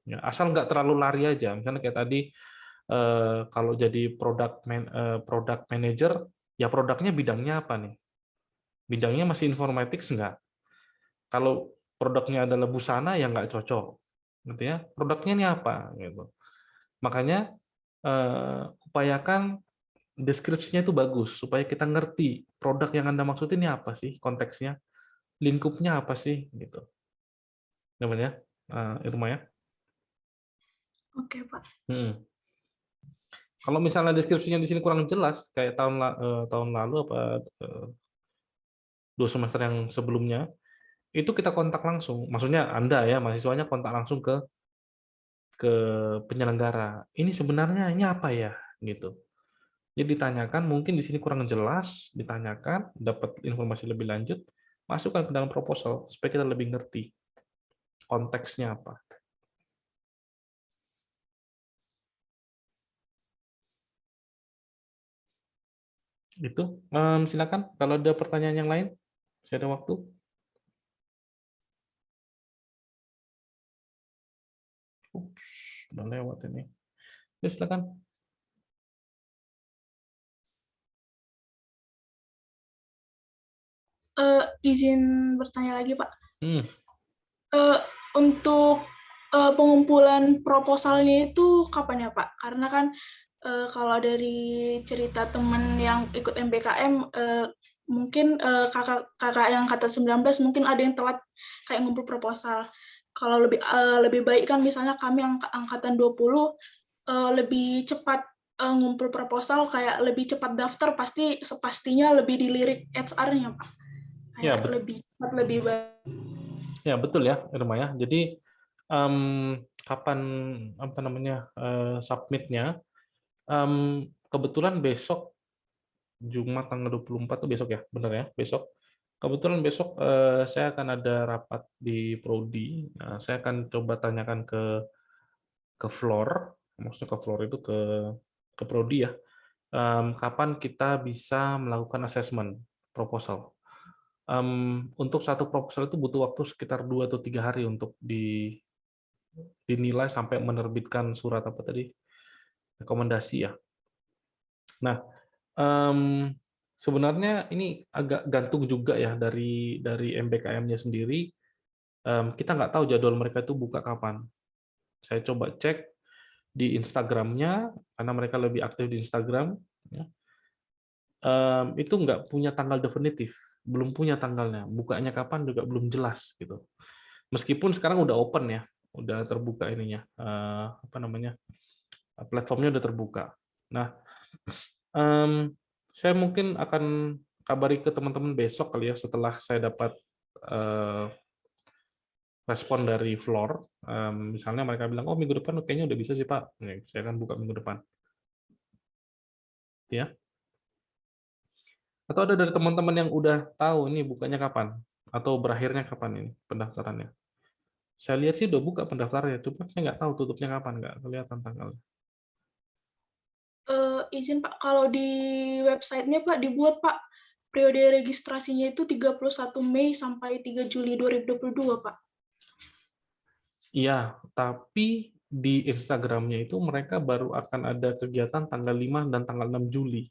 Ya, asal nggak terlalu lari aja. Misalnya kayak tadi kalau jadi product manager, ya produknya bidangnya apa nih? Bidangnya masih informatics nggak? Kalau produknya adalah busana, ya nggak cocok. Gitu ya. Produknya ini apa? Gitu. Makanya upayakan deskripsinya itu bagus, supaya kita ngerti produk yang Anda maksud ini apa sih konteksnya, lingkupnya apa sih, gitu. Namanya, Irma ya. Oke, Pak. Kalau misalnya deskripsinya di sini kurang jelas, kayak tahun lalu apa 2 semester yang sebelumnya, itu kita kontak langsung. Maksudnya Anda ya, mahasiswanya kontak langsung ke penyelenggara. Ini sebenarnya ini apa ya, gitu. Jadi ditanyakan, mungkin di sini kurang jelas, ditanyakan, dapat informasi lebih lanjut, masukkan ke dalam proposal supaya kita lebih ngerti konteksnya apa. Itu silakan kalau ada pertanyaan yang lain, masih ada waktu. Ups, udah lewat ini. Ya, silakan. Izin bertanya lagi, Pak. Hmm. Untuk pengumpulan proposalnya itu kapan ya, Pak? Karena kan kalau dari cerita teman yang ikut MBKM, mungkin kakak yang kata 19 mungkin ada yang telat kayak ngumpul proposal. Kalau lebih baik kan misalnya kami yang angkatan 20 lebih cepat ngumpul proposal, kayak lebih cepat daftar, pastinya lebih dilirik HR-nya, Pak. Kayak Ya, lebih cepat, lebih baik. Ya betul ya, Irma ya. Jadi kapan apa namanya submitnya? Kebetulan besok Jumat tanggal 24 itu besok ya, benar ya, besok. Kebetulan besok saya akan ada rapat di Prodi. Nah, saya akan coba tanyakan ke floor, maksudnya ke floor itu ke Prodi ya. Kapan kita bisa melakukan assessment proposal? Untuk satu proposal itu butuh waktu sekitar 2 atau 3 hari untuk dinilai sampai menerbitkan surat apa tadi, rekomendasi ya. Nah, sebenarnya ini agak gantung juga ya dari MBKM-nya sendiri. Kita nggak tahu jadwal mereka itu buka kapan. Saya coba cek di Instagram-nya, karena mereka lebih aktif di Instagram. Ya. itu nggak punya tanggal definitif, belum punya tanggalnya. Bukanya kapan juga belum jelas gitu. Meskipun sekarang udah open ya, udah terbuka ininya, apa namanya, platformnya udah terbuka. Nah, saya mungkin akan kabari ke teman-teman besok kali ya, setelah saya dapat respon dari Floor. Misalnya mereka bilang, oh minggu depan kayaknya udah bisa sih Pak. Nih, saya akan buka minggu depan. Ya. Atau ada dari teman-teman yang udah tahu ini bukanya kapan atau berakhirnya kapan ini pendaftarannya. Saya lihat sih udah buka pendaftarannya, cuma saya nggak tahu tutupnya kapan, nggak kelihatan tanggalnya. Izin Pak, kalau di websitenya Pak dibuat Pak, periode registrasinya itu 31 Mei sampai 3 Juli 2022 Pak. Iya, tapi di Instagramnya itu mereka baru akan ada kegiatan tanggal 5 dan tanggal 6 Juli.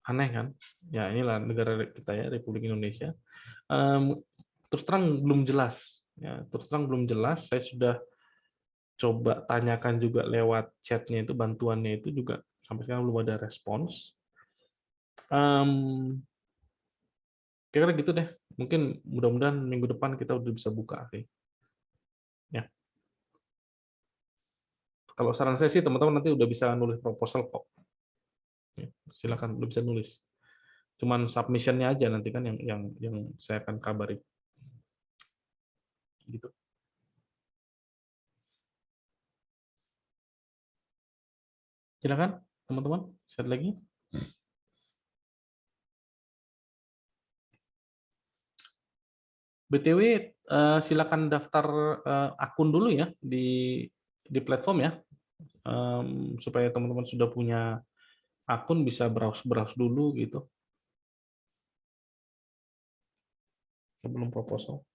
Aneh kan? Ya inilah negara kita ya, Republik Indonesia. Terus terang belum jelas. Ya, terus terang belum jelas. Saya sudah coba tanyakan juga lewat chatnya itu, bantuannya itu juga sampai sekarang belum ada respons. Kira-kira gitu deh. Mungkin mudah-mudahan minggu depan kita udah bisa buka sih. Ya. Kalau saran saya sih teman-teman nanti udah bisa nulis proposal kok. Ya, silakan udah bisa nulis. Cuman submission-nya aja nanti kan yang saya akan kabari. Gitu. Silakan teman-teman, share lagi. BTW, silakan daftar akun dulu ya di platform ya, supaya teman-teman sudah punya akun bisa browse dulu gitu sebelum proposal.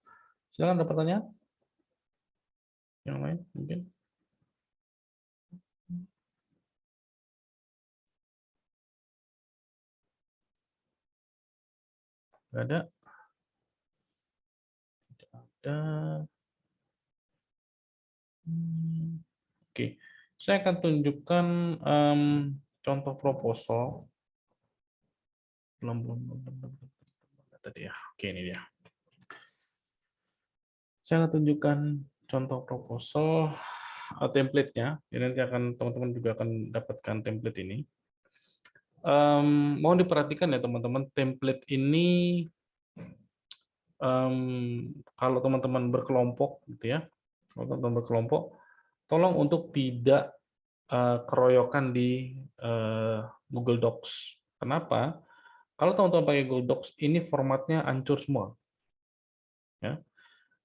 Silakan ada pertanyaan yang lain mungkin. Nggak ada. Tidak ada. Oke, saya akan tunjukkan contoh proposal. Belum tadi ya. Oke, ini dia. Saya akan tunjukkan contoh proposal template-nya. Jadi nanti akan teman-teman juga akan dapatkan template ini. Mohon diperhatikan ya teman-teman, template ini kalau teman-teman berkelompok gitu ya, kalau teman-teman berkelompok, tolong untuk tidak keroyokan di Google Docs. Kenapa? Kalau teman-teman pakai Google Docs, ini formatnya hancur semua. Ya.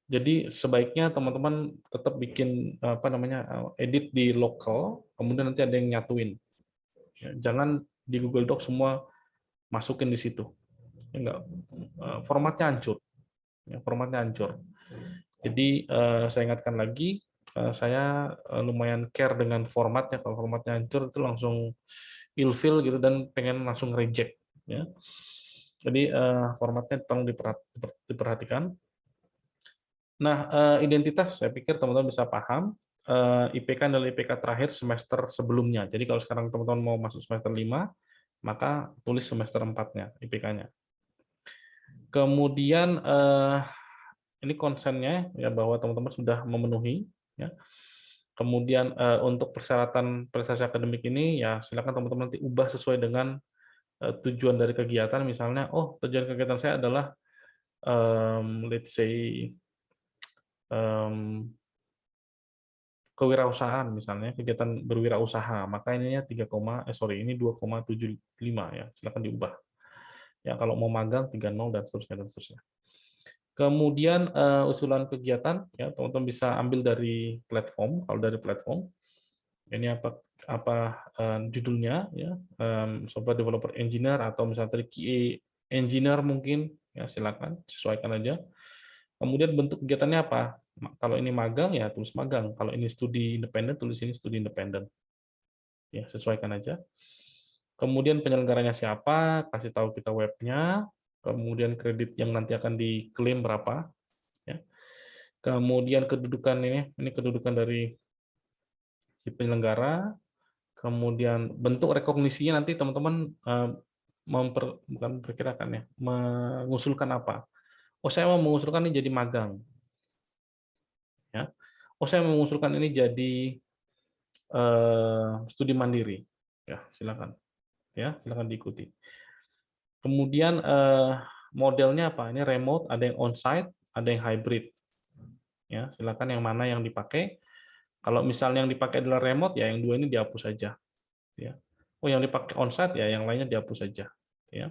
Jadi sebaiknya teman-teman tetap bikin edit di lokal, kemudian nanti ada yang nyatuin. Ya, jangan di Google Docs semua masukin di situ. Enggak, formatnya hancur. Ya, formatnya hancur. Jadi saya ingatkan lagi, saya lumayan care dengan formatnya. Kalau formatnya hancur itu langsung ilfeel gitu dan pengen langsung reject. Ya. Jadi formatnya tolong diperhatikan. Nah, identitas saya pikir teman-teman bisa paham. IPK adalah IPK terakhir semester sebelumnya. Jadi kalau sekarang teman-teman mau masuk semester 5, maka tulis semester 4-nya IPK-nya. Kemudian ini konsennya ya bahwa teman-teman sudah memenuhi ya. Kemudian untuk persyaratan prestasi akademik ini ya silakan teman-teman nanti ubah sesuai dengan tujuan dari kegiatan. Misalnya, oh tujuan kegiatan saya adalah let's say kewirausahaan misalnya, kegiatan berwirausaha, maka ininya 2,75 ya, silakan diubah. Ya kalau mau magang 30 dan seterusnya dan seterusnya. Kemudian usulan kegiatan ya teman-teman bisa ambil dari platform. Kalau dari platform ini apa judulnya ya, software developer engineer atau misalnya tadi QA engineer mungkin ya silakan sesuaikan aja. Kemudian bentuk kegiatannya apa? Kalau ini magang ya tulis magang. Kalau ini studi independen tulis ini studi independen. Ya sesuaikan aja. Kemudian penyelenggaranya siapa? Kasih tahu kita webnya. Kemudian kredit yang nanti akan diklaim berapa? Ya. Kemudian kedudukan ini kedudukan dari si penyelenggara. Kemudian bentuk rekognisinya nanti teman-teman bukan memperkirakan ya, mengusulkan apa. Oh, saya mau mengusulkan ini jadi magang. Ya. Oh, saya mengusulkan ini jadi studi mandiri. Ya, silakan. Ya, silakan diikuti. Kemudian modelnya apa? Ini remote, ada yang on-site, ada yang hybrid. Ya, silakan yang mana yang dipakai. Kalau misalnya yang dipakai adalah remote, ya yang dua ini dihapus saja. Ya. Oh, yang dipakai on-site, ya yang lainnya dihapus saja. Ya.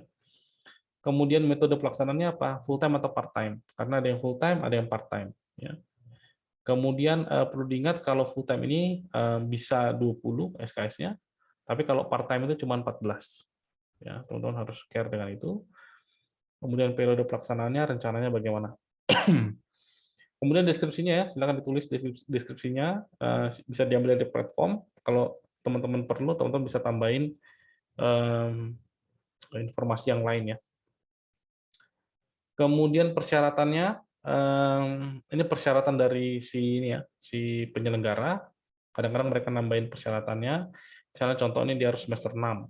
Kemudian metode pelaksanaannya apa? Full time atau part time? Karena ada yang full time, ada yang part time. Ya. Kemudian perlu diingat kalau full time ini bisa 20 SKS-nya, tapi kalau part time itu cuma 14. Ya, teman-teman harus care dengan itu. Kemudian periode pelaksanaannya, rencananya bagaimana? Kemudian deskripsinya ya, silakan ditulis deskripsinya, bisa diambil dari platform. Kalau teman-teman perlu, teman-teman bisa tambahin informasi yang lain ya. Kemudian persyaratannya, ini persyaratan dari si ini ya, si penyelenggara. Kadang-kadang mereka nambahin persyaratannya. Misalnya contoh ini dia harus semester 6.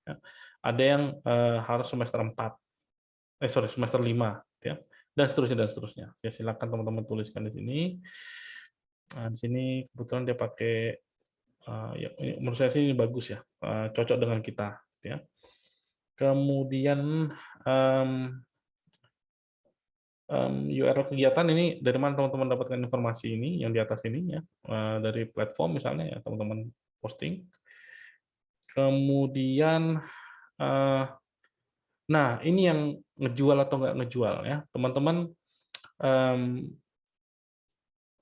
Ya. Ada yang harus semester 4. Semester 5 ya. Dan seterusnya. Ya, silakan teman-teman tuliskan di sini. Nah, di sini kebetulan dia pakai ya, menurut saya sih ini bagus ya, cocok dengan kita ya. Kemudian URL kegiatan ini dari mana teman-teman dapatkan informasi ini yang di atas ini ya, dari platform misalnya ya teman-teman posting. Kemudian nah ini yang ngejual atau nggak ngejual ya teman-teman,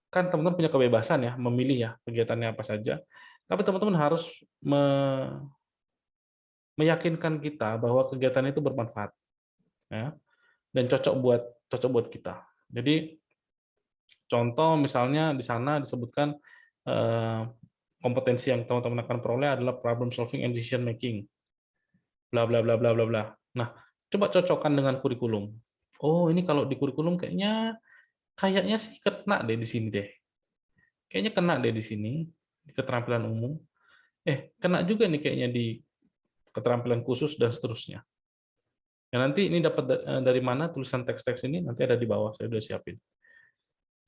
kan teman-teman punya kebebasan ya memilih ya kegiatannya apa saja, tapi teman-teman harus meyakinkan kita bahwa kegiatan itu bermanfaat ya, dan cocok buat kita. Jadi contoh misalnya di sana disebutkan kompetensi yang teman-teman akan peroleh adalah problem solving and decision making, bla bla bla bla bla bla. Nah, coba cocokkan dengan kurikulum. Oh, ini kalau di kurikulum kayaknya sih kena deh di sini deh. Kayaknya kena deh di sini di keterampilan umum. Kena juga nih kayaknya di keterampilan khusus dan seterusnya. Ya, nanti ini dapat dari mana tulisan teks-teks ini nanti ada di bawah, saya sudah siapin.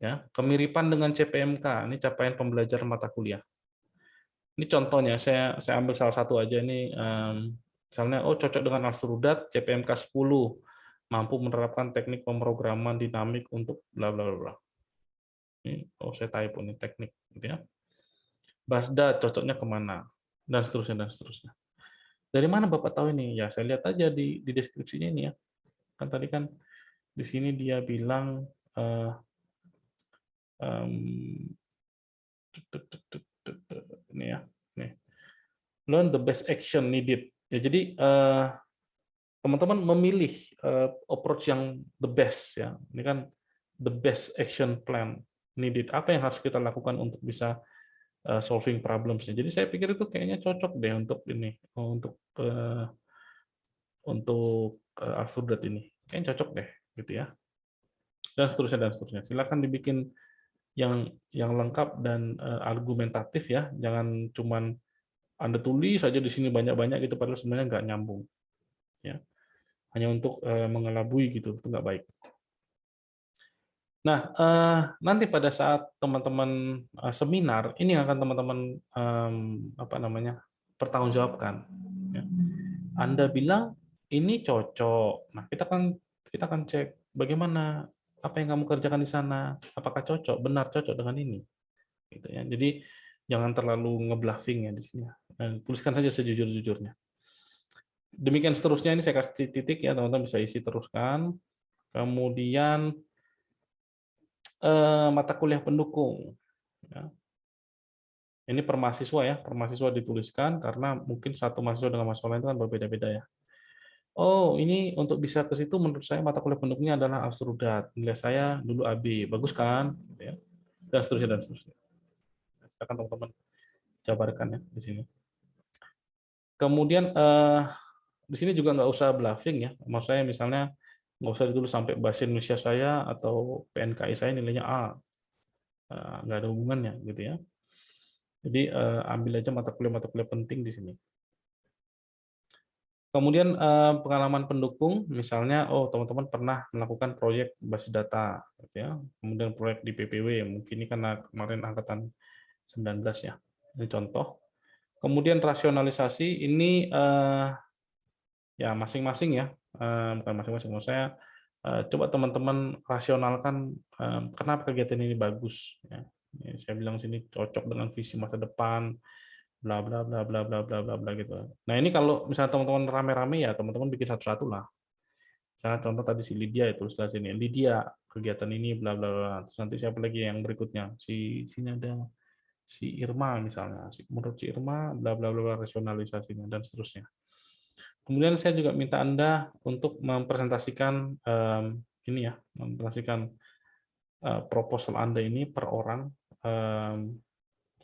Ya, kemiripan dengan CPMK, ini capaian pembelajaran mata kuliah. Ini contohnya, saya ambil salah satu aja ini, misalnya cocok dengan Alstrudat CPMK 10, mampu menerapkan teknik pemrograman dinamik untuk bla bla bla. Ini, saya typo ini teknik, gitu ya. Basda cocoknya kemana, dan seterusnya. Dari mana Bapak tahu ini? Ya, saya lihat aja di deskripsinya ini ya. Kan tadi kan di sini dia bilang ini ya. Nih. Learn the best action needed. Ya, jadi teman-teman memilih approach yang the best ya. Ini kan the best action plan needed. Apa yang harus kita lakukan untuk bisa solving problems-nya. Jadi saya pikir itu kayaknya cocok deh untuk ini, untuk Alstudat ini. Kayaknya cocok deh, gitu ya. Dan seterusnya. Silakan dibikin yang lengkap dan argumentatif ya. Jangan cuman Anda tulis saja di sini banyak-banyak gitu, padahal sebenarnya nggak nyambung. Ya. Hanya untuk mengelabui gitu, itu nggak baik. Nah, nanti pada saat teman-teman seminar, ini akan teman-teman pertanggungjawabkan. Ya. Anda bilang ini cocok. Nah, kita kan cek bagaimana apa yang kamu kerjakan di sana, apakah cocok, benar cocok dengan ini. Gitu ya. Jadi jangan terlalu ngebluffing ya di sini. Tuliskan saja sejujur-jujurnya. Demikian seterusnya, ini saya kasih titik ya, teman-teman bisa isi teruskan. Kemudian mata kuliah pendukung. Ya. Ini per mahasiswa ya, per mahasiswa dituliskan karena mungkin satu mahasiswa dengan mahasiswa lain itu kan berbeda-beda ya. Oh, ini untuk bisa ke situ menurut saya mata kuliah pendukungnya adalah Alstrudat. Nilai saya dulu AB, bagus kan? Ya. Dan seterusnya. Silakan teman-teman jabarkan ya di sini. Kemudian di sini juga nggak usah bluffing ya. Maksud saya misalnya nggak usah ditulis sampai bahasa Indonesia saya atau PNKI saya nilainya A. Nggak ada hubungannya gitu ya. Jadi ambil aja mata kuliah penting di sini. Kemudian pengalaman pendukung, misalnya, oh teman-teman pernah melakukan proyek basis data, gitu ya. Kemudian proyek di PPW, mungkin ini karena kemarin angkatan 19 ya. Ini contoh. Kemudian rasionalisasi ini ya masing-masing ya, bukan masing-masing. Maksud saya coba teman-teman rasionalkan kenapa kegiatan ini bagus. Ya. Saya bilang sini cocok dengan visi masa depan, bla bla bla bla bla bla bla bla gitu. Nah ini kalau misalnya teman-teman rame-rame ya teman-teman bikin satu-satu lah. Misalnya contoh tadi si Lydia itu tulis sini, Lydia kegiatan ini bla bla bla. Terus nanti siapa lagi yang berikutnya? Sini ada si Irma misalnya. Menurut si Irma bla bla bla rasionalisasinya dan seterusnya. Kemudian saya juga minta Anda untuk mempresentasikan ini ya, mempresentasikan proposal Anda ini per orang,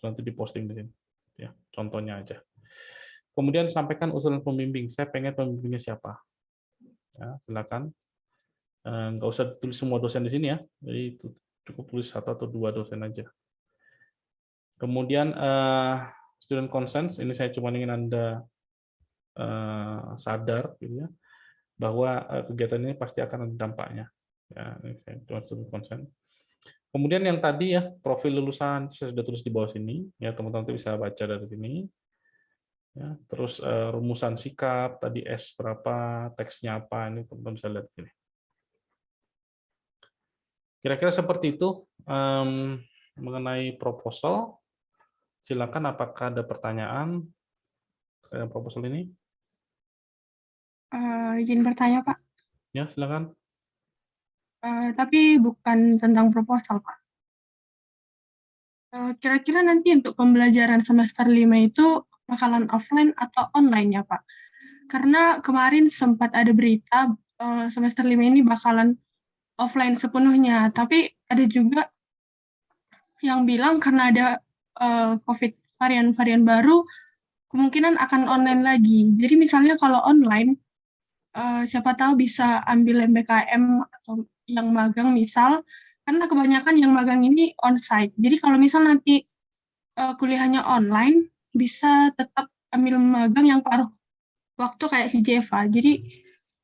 nanti diposting di sini. Ya, contohnya aja. Kemudian sampaikan usulan pembimbing. Saya pengen pembimbingnya siapa. Ya, silakan. Nggak usah tulis semua dosen di sini ya. Jadi cukup tulis 1 atau 2 dosen aja. Kemudian student consent. Ini saya cuma ingin Anda sadar, gitu ya, bahwa kegiatan ini pasti akan ada dampaknya. Ya, ini saya cuma student consent. Kemudian yang tadi ya profil lulusan saya sudah tulis di bawah sini. Ya teman-teman bisa baca dari sini. Ya, terus rumusan sikap tadi S berapa, teksnya apa, ini teman-teman bisa lihat ini. Kira-kira seperti itu mengenai proposal. Silakan apakah ada pertanyaan terhadap proposal ini? Izin bertanya, Pak. Ya, silakan. Tapi bukan tentang proposal, Pak. Kira-kira nanti untuk pembelajaran semester 5 itu bakalan offline atau online ya, Pak? Karena kemarin sempat ada berita semester 5 ini bakalan offline sepenuhnya, tapi ada juga yang bilang karena ada COVID varian-varian baru, kemungkinan akan online lagi. Jadi misalnya kalau online, siapa tahu bisa ambil MBKM atau yang magang misal, karena kebanyakan yang magang ini onsite. Jadi kalau misal nanti kuliahnya online, bisa tetap ambil magang yang paruh waktu kayak si Jeva. Jadi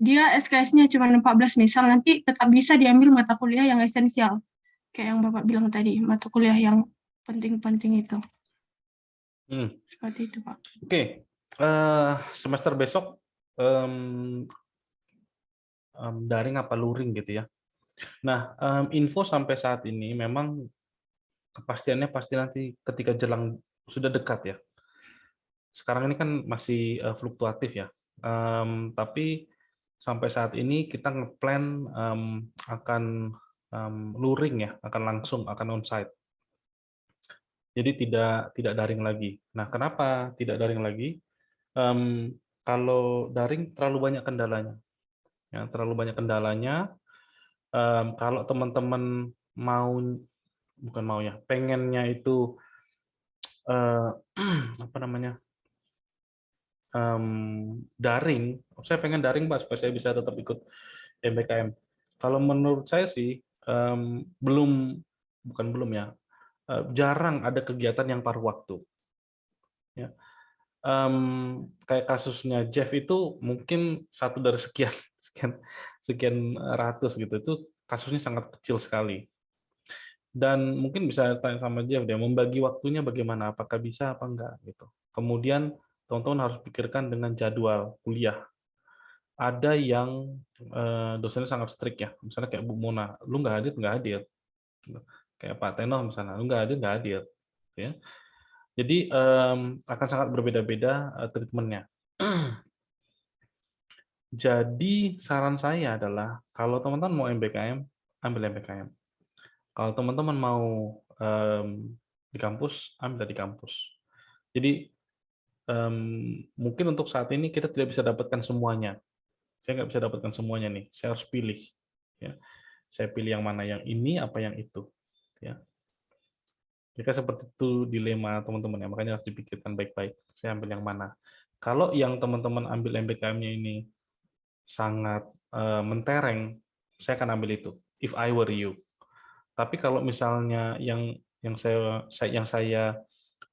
dia SKS-nya cuma 14 misal, nanti tetap bisa diambil mata kuliah yang esensial. Kayak yang Bapak bilang tadi, mata kuliah yang penting-penting itu. Seperti itu, Pak. Oke. Semester besok daring apa luring gitu ya. Nah, info sampai saat ini memang kepastiannya pasti nanti ketika jelang sudah dekat ya. Sekarang ini kan masih fluktuatif ya. Tapi sampai saat ini kita ngeplan akan luring ya, akan langsung, akan onsite. Jadi tidak daring lagi. Nah, kenapa tidak daring lagi? Kalau daring terlalu banyak kendalanya. Ya, terlalu banyak kendalanya. Kalau teman-teman bukan mau ya, pengennya itu apa namanya daring. Saya pengen daring, Pak, supaya saya bisa tetap ikut MBKM. Kalau menurut saya sih bukan belum ya, jarang ada kegiatan yang paruh waktu. Ya. Kayak kasusnya Jeff itu mungkin satu dari sekian ratus gitu, itu kasusnya sangat kecil sekali. Dan mungkin bisa tanya sama Jeff, dia membagi waktunya bagaimana, apakah bisa apa enggak gitu. Kemudian teman-teman harus pikirkan dengan jadwal kuliah. Ada yang dosennya sangat strict ya, misalnya kayak Bu Mona, lu nggak hadir. Kayak Pak Teno misalnya, lu nggak hadir. Ya. Jadi akan sangat berbeda-beda treatmentnya. Jadi saran saya adalah kalau teman-teman mau MBKM, ambil MBKM. Kalau teman-teman mau di kampus, ambil di kampus. Jadi mungkin untuk saat ini kita tidak bisa dapatkan semuanya. Saya nggak bisa dapatkan semuanya nih. Saya harus pilih. Ya. Saya pilih yang mana, yang ini apa yang itu. Ya. Jika seperti itu dilema teman-teman ya, makanya harus dipikirkan baik-baik. Saya ambil yang mana. Kalau yang teman-teman ambil MBKM-nya ini sangat mentereng, saya akan ambil itu. If I were you. Tapi kalau misalnya yang saya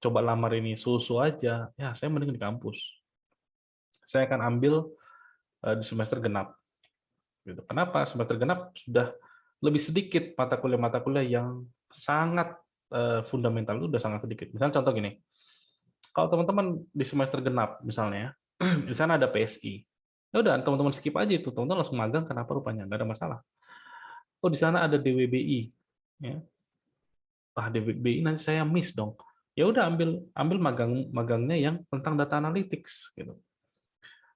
coba lamar ini so-so aja, ya saya mending di kampus. Saya akan ambil di semester genap. Gitu. Kenapa? Semester genap sudah lebih sedikit mata kuliah yang sangat fundamental, itu udah sangat sedikit. Misalnya contoh gini, kalau teman-teman di semester genap misalnya, di sana ada PSI, ya udah teman-teman skip aja itu, teman-teman langsung magang, kenapa rupanya, nggak ada masalah. Oh di sana ada DWBI, ya. DWBI nanti saya miss dong. Ya udah ambil magangnya yang tentang data analytics gitu.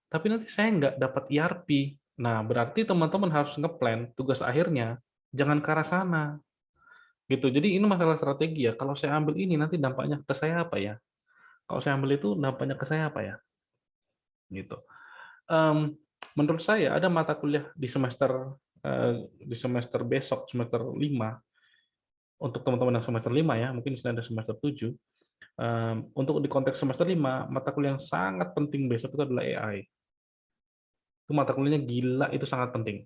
Tapi nanti saya nggak dapat ERP. Nah, berarti teman-teman harus ngeplan tugas akhirnya jangan ke arah sana. Gitu. Jadi ini masalah strategi ya. Kalau saya ambil ini nanti dampaknya ke saya apa ya? Kalau saya ambil itu dampaknya ke saya apa ya? Gitu. Menurut saya ada mata kuliah di semester besok, semester 5, untuk teman-teman yang semester 5 ya, mungkin di sini ada semester 7. Untuk di konteks semester 5, mata kuliah yang sangat penting besok itu adalah AI. Itu mata kuliahnya gila, itu sangat penting.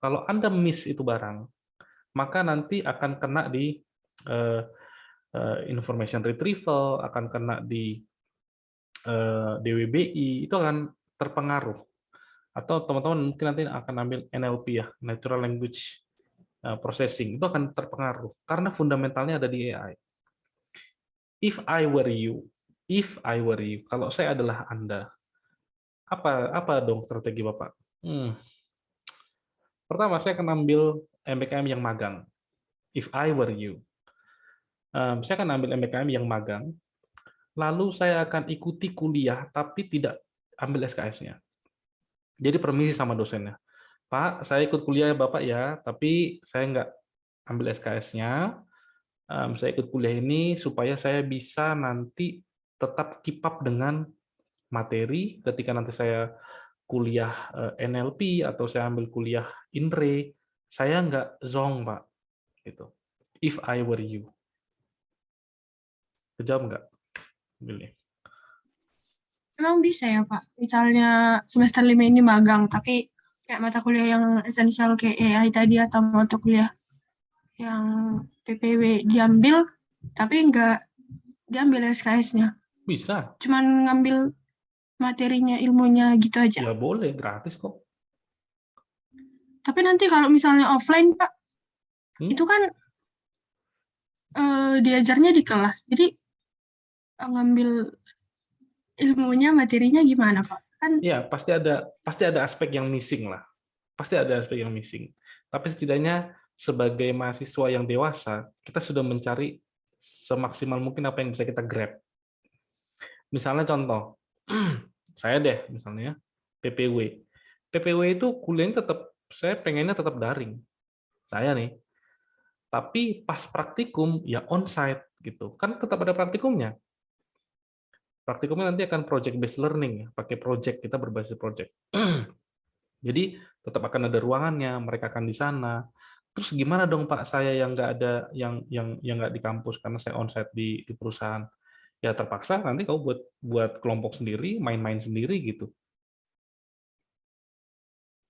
Kalau Anda miss itu barang, maka nanti akan kena di information retrieval, akan kena di DWBI, itu akan terpengaruh. Atau teman-teman mungkin nanti akan ambil NLP ya, Natural Language Processing, itu akan terpengaruh karena fundamentalnya ada di AI. If I were you, kalau saya adalah Anda, apa dong strategi Bapak? Pertama, saya akan ambil MBKM yang magang. If I were you, saya akan ambil MBKM yang magang, lalu saya akan ikuti kuliah tapi tidak ambil SKS-nya. Jadi permisi sama dosennya, Pak, saya ikut kuliah Bapak ya, tapi saya nggak ambil SKS-nya. Saya ikut kuliah ini supaya saya bisa nanti tetap keep up dengan materi ketika nanti saya kuliah NLP atau saya ambil kuliah INRE, saya nggak zonk, Pak. Gitu. If I were you. Kejawab nggak? Billy. Emang bisa ya Pak, misalnya semester 5 ini magang, tapi kayak mata kuliah yang esensial kayak AI tadi atau mata kuliah yang PPW diambil, tapi nggak diambil SKS-nya. Bisa. Cuman ngambil materinya, ilmunya gitu aja. Ya boleh, gratis kok. Tapi nanti kalau misalnya offline Pak, itu kan diajarnya di kelas, jadi ngambil ilmunya, materinya gimana Pak? Kan ya pasti ada aspek yang missing lah. Pasti ada aspek yang missing. Tapi setidaknya sebagai mahasiswa yang dewasa, kita sudah mencari semaksimal mungkin apa yang bisa kita grab. Misalnya contoh, saya deh misalnya PPW. PPW itu kuliahnya tetap, saya pengennya tetap daring. Saya nih. Tapi pas praktikum ya onsite gitu. Kan tetap ada praktikumnya. Praktikumnya nanti akan project based learning ya, pakai project, kita berbasis project. Jadi tetap akan ada ruangannya, mereka akan di sana. Terus gimana dong Pak saya yang nggak ada yang nggak di kampus karena saya onsite di perusahaan? Ya terpaksa nanti kau buat kelompok sendiri, main-main sendiri gitu.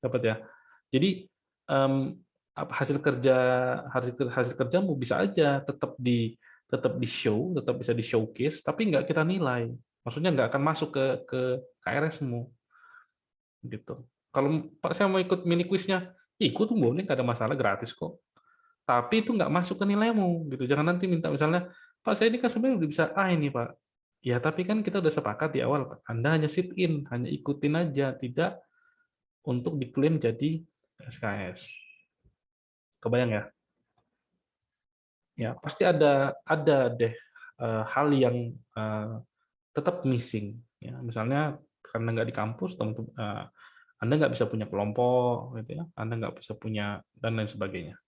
Dapat ya. Jadi hasil kerjamu bisa aja tetap di show, tetap bisa di showcase, tapi nggak kita nilai. Maksudnya nggak akan masuk ke KRS-mu. Gitu. Kalau Pak saya mau ikut mini quiznya, ikut tuh boleh, nggak ada masalah, gratis kok. Tapi itu nggak masuk ke nilaimu, gitu. Jangan nanti minta misalnya, Pak saya ini kan sebenarnya udah bisa A ini Pak. Ya tapi kan kita udah sepakat di awal, Pak. Anda hanya sit in, hanya ikutin aja, tidak untuk diklaim jadi SKS. Kebayang ya? Ya pasti ada deh hal yang tetap missing. Ya, misalnya karena nggak di kampus, teman-teman Anda nggak bisa punya kelompok, gitu ya. Anda nggak bisa punya dan lain sebagainya.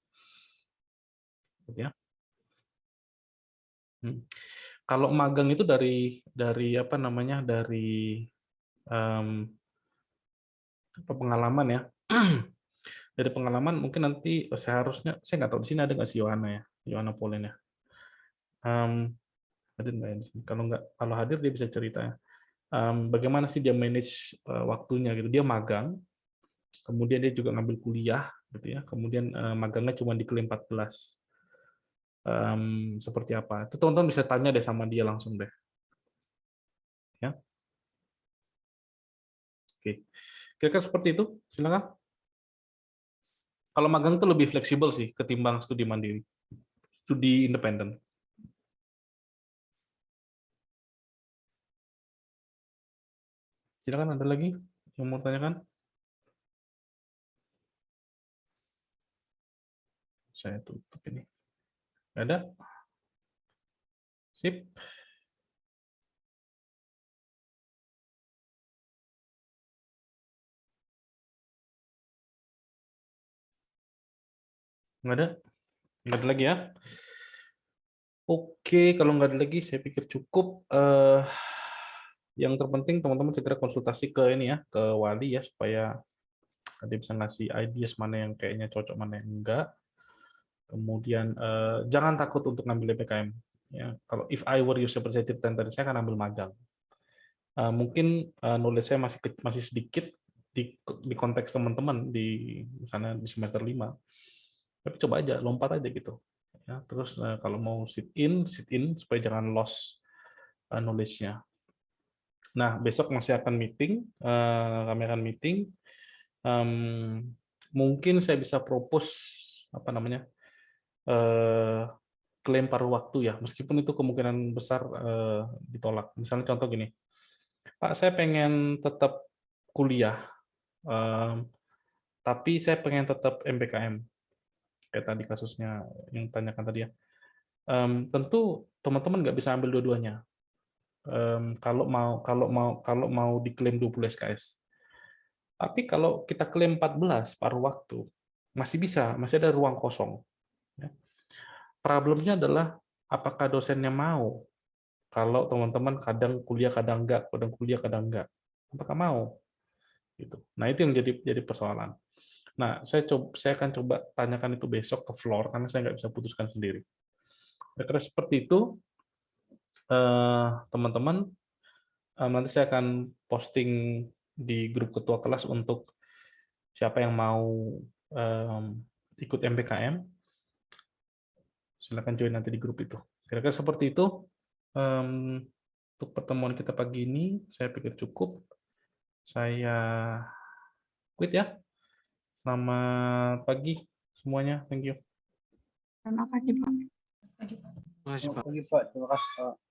Gitu ya. Kalau magang itu dari apa namanya, dari pengalaman ya. Dari pengalaman mungkin nanti seharusnya saya nggak tahu di sini ada nggak si Yohana ya, Yohana Polen ya. Hadir nggak ya di sini? Kalau hadir dia bisa cerita ya. Bagaimana sih dia manage waktunya gitu. Dia magang, kemudian dia juga ngambil kuliah gitu ya. Kemudian magangnya cuma diklaim 14. seperti apa. Itu teman-teman bisa tanya deh sama dia langsung deh. Ya. Oke. Kira-kira seperti itu, silakan. Kalau magang itu lebih fleksibel sih ketimbang studi mandiri, studi independen. Silakan, ada lagi yang mau tanyakan? Saya tutup ini. Ada? Sip. Nggak ada? Nggak ada lagi ya? Oke, kalau nggak ada lagi, saya pikir cukup. Yang terpenting teman-teman segera konsultasi ke ini ya, ke wali ya, supaya dia bisa ngasih ideas mana yang kayaknya cocok, mana yang enggak. Kemudian jangan takut untuk ngambil PKM. Ya, kalau if I were you seperti saya ceritain tadi, saya akan ambil magang. Mungkin knowledge saya masih sedikit di konteks teman-teman di misalnya di semester 5. Tapi coba aja, lompat aja gitu. Ya, terus kalau mau sit in supaya jangan lost knowledge-nya. Nah, besok masih akan meeting, kami akan meeting. Mungkin saya bisa propose apa namanya klaim paruh waktu ya, meskipun itu kemungkinan besar ditolak. Misalnya contoh gini, Pak, saya pengen tetap kuliah, tapi saya pengen tetap MPKM, kayak tadi kasusnya yang tanyakan tadi ya. Tentu teman-teman nggak bisa ambil dua-duanya. Kalau mau diklaim 20 SKS. Tapi kalau kita klaim 14 paruh waktu, masih bisa, masih ada ruang kosong. Ya. Problemnya adalah apakah dosennya mau kalau teman-teman kadang kuliah kadang enggak, kadang kuliah kadang enggak. Apakah mau? Gitu. Nah, itu yang jadi persoalan. Nah, saya akan coba tanyakan itu besok ke floor karena saya nggak bisa putuskan sendiri. Kira-kira seperti itu, teman-teman. Nanti saya akan posting di grup ketua kelas untuk siapa yang mau ikut MPKM. Silakan join nanti di grup itu. Kira-kira seperti itu. Untuk pertemuan kita pagi ini, saya pikir cukup. Saya quit ya. Selamat pagi semuanya. Thank you. Selamat pagi, Pak. Terima kasih, Pak. Terima kasih, Pak.